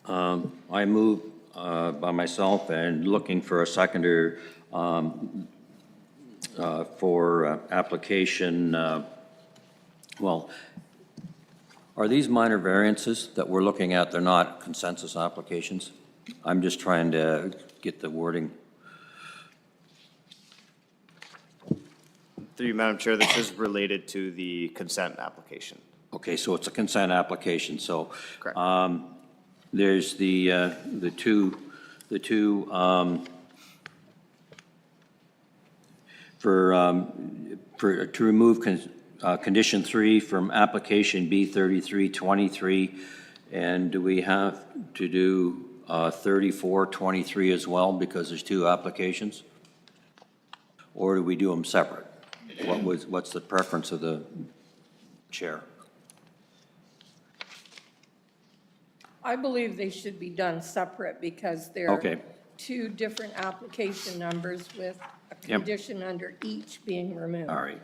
I move by myself and looking for a seconder for application. Well, are these minor variances that we're looking at? They're not consensus applications? I'm just trying to get the wording. Through you, Madam Chair, this is related to the consent application. Okay. Okay, so it's a consent application, so. Correct. There's the two, to remove condition 3 from application B 3323, and do we have to do 3423 as well, because there's two applications? Or do we do them separate? What's the preference of the chair? I believe they should be done separate because they're Okay. two different application numbers with a Yep. condition under each being removed. All right.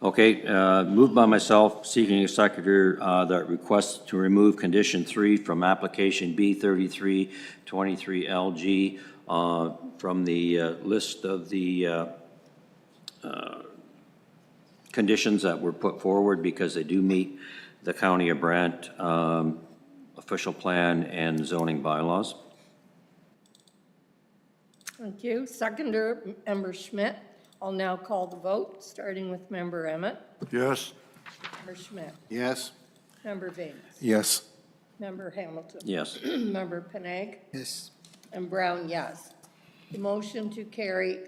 Okay, moved by myself, seeking a seconder that requests to remove condition 3 from application B 3323 LG from the list of the conditions that were put forward because they do meet the County of Brant official plan and zoning bylaws. Thank you. Seconder, Member Schmidt. I'll now call the vote, starting with Member Emmett. Yes. Member Schmidt. Yes. Member Venus. Yes. Member Hamilton. Yes. Member Panag. Yes. And Brown, yes. The motion to carry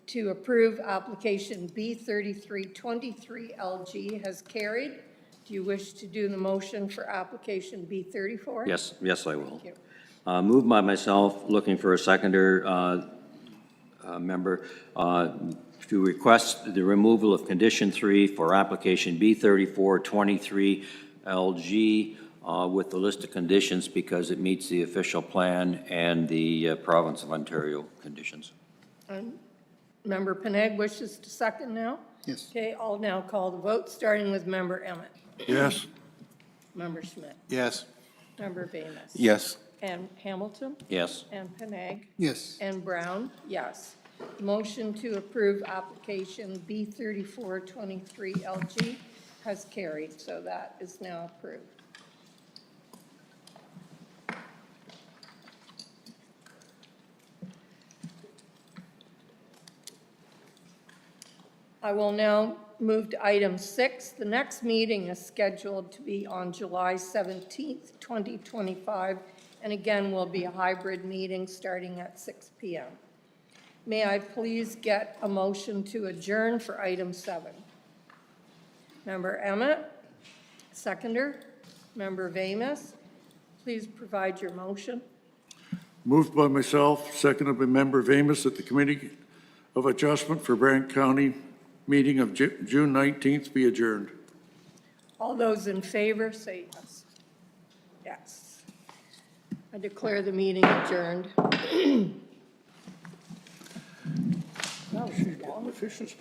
to approve application B 3323 LG has carried. Do you wish to do the motion for application B 34? Yes, yes, I will. Thank you. Moved by myself, looking for a seconder, member, to request the removal of condition 3 for application B 3423 LG with the list of conditions because it meets the official plan and the province of Ontario conditions. And Member Panag wishes to second now? Yes. Okay, I'll now call the vote, starting with Member Emmett. Yes. Member Schmidt. Yes. Member Venus. Yes. And Hamilton. Yes. And Panag. Yes. And Brown, yes. Motion to approve application B 3423 LG has carried, so that is now approved. I will now move to item 6. The next meeting is scheduled to be on July 17th, 2025, and again will be a hybrid meeting starting at 6 p.m. May I please get a motion to adjourn for item 7? Member Emmett, seconder. Member Vamus, please provide your motion. Moved by myself, seconded by Member Vamus, that the Committee of Adjustment for Brant County meeting of June 19th be adjourned. All those in favor, say yes. Yes. I declare the meeting adjourned. That was long.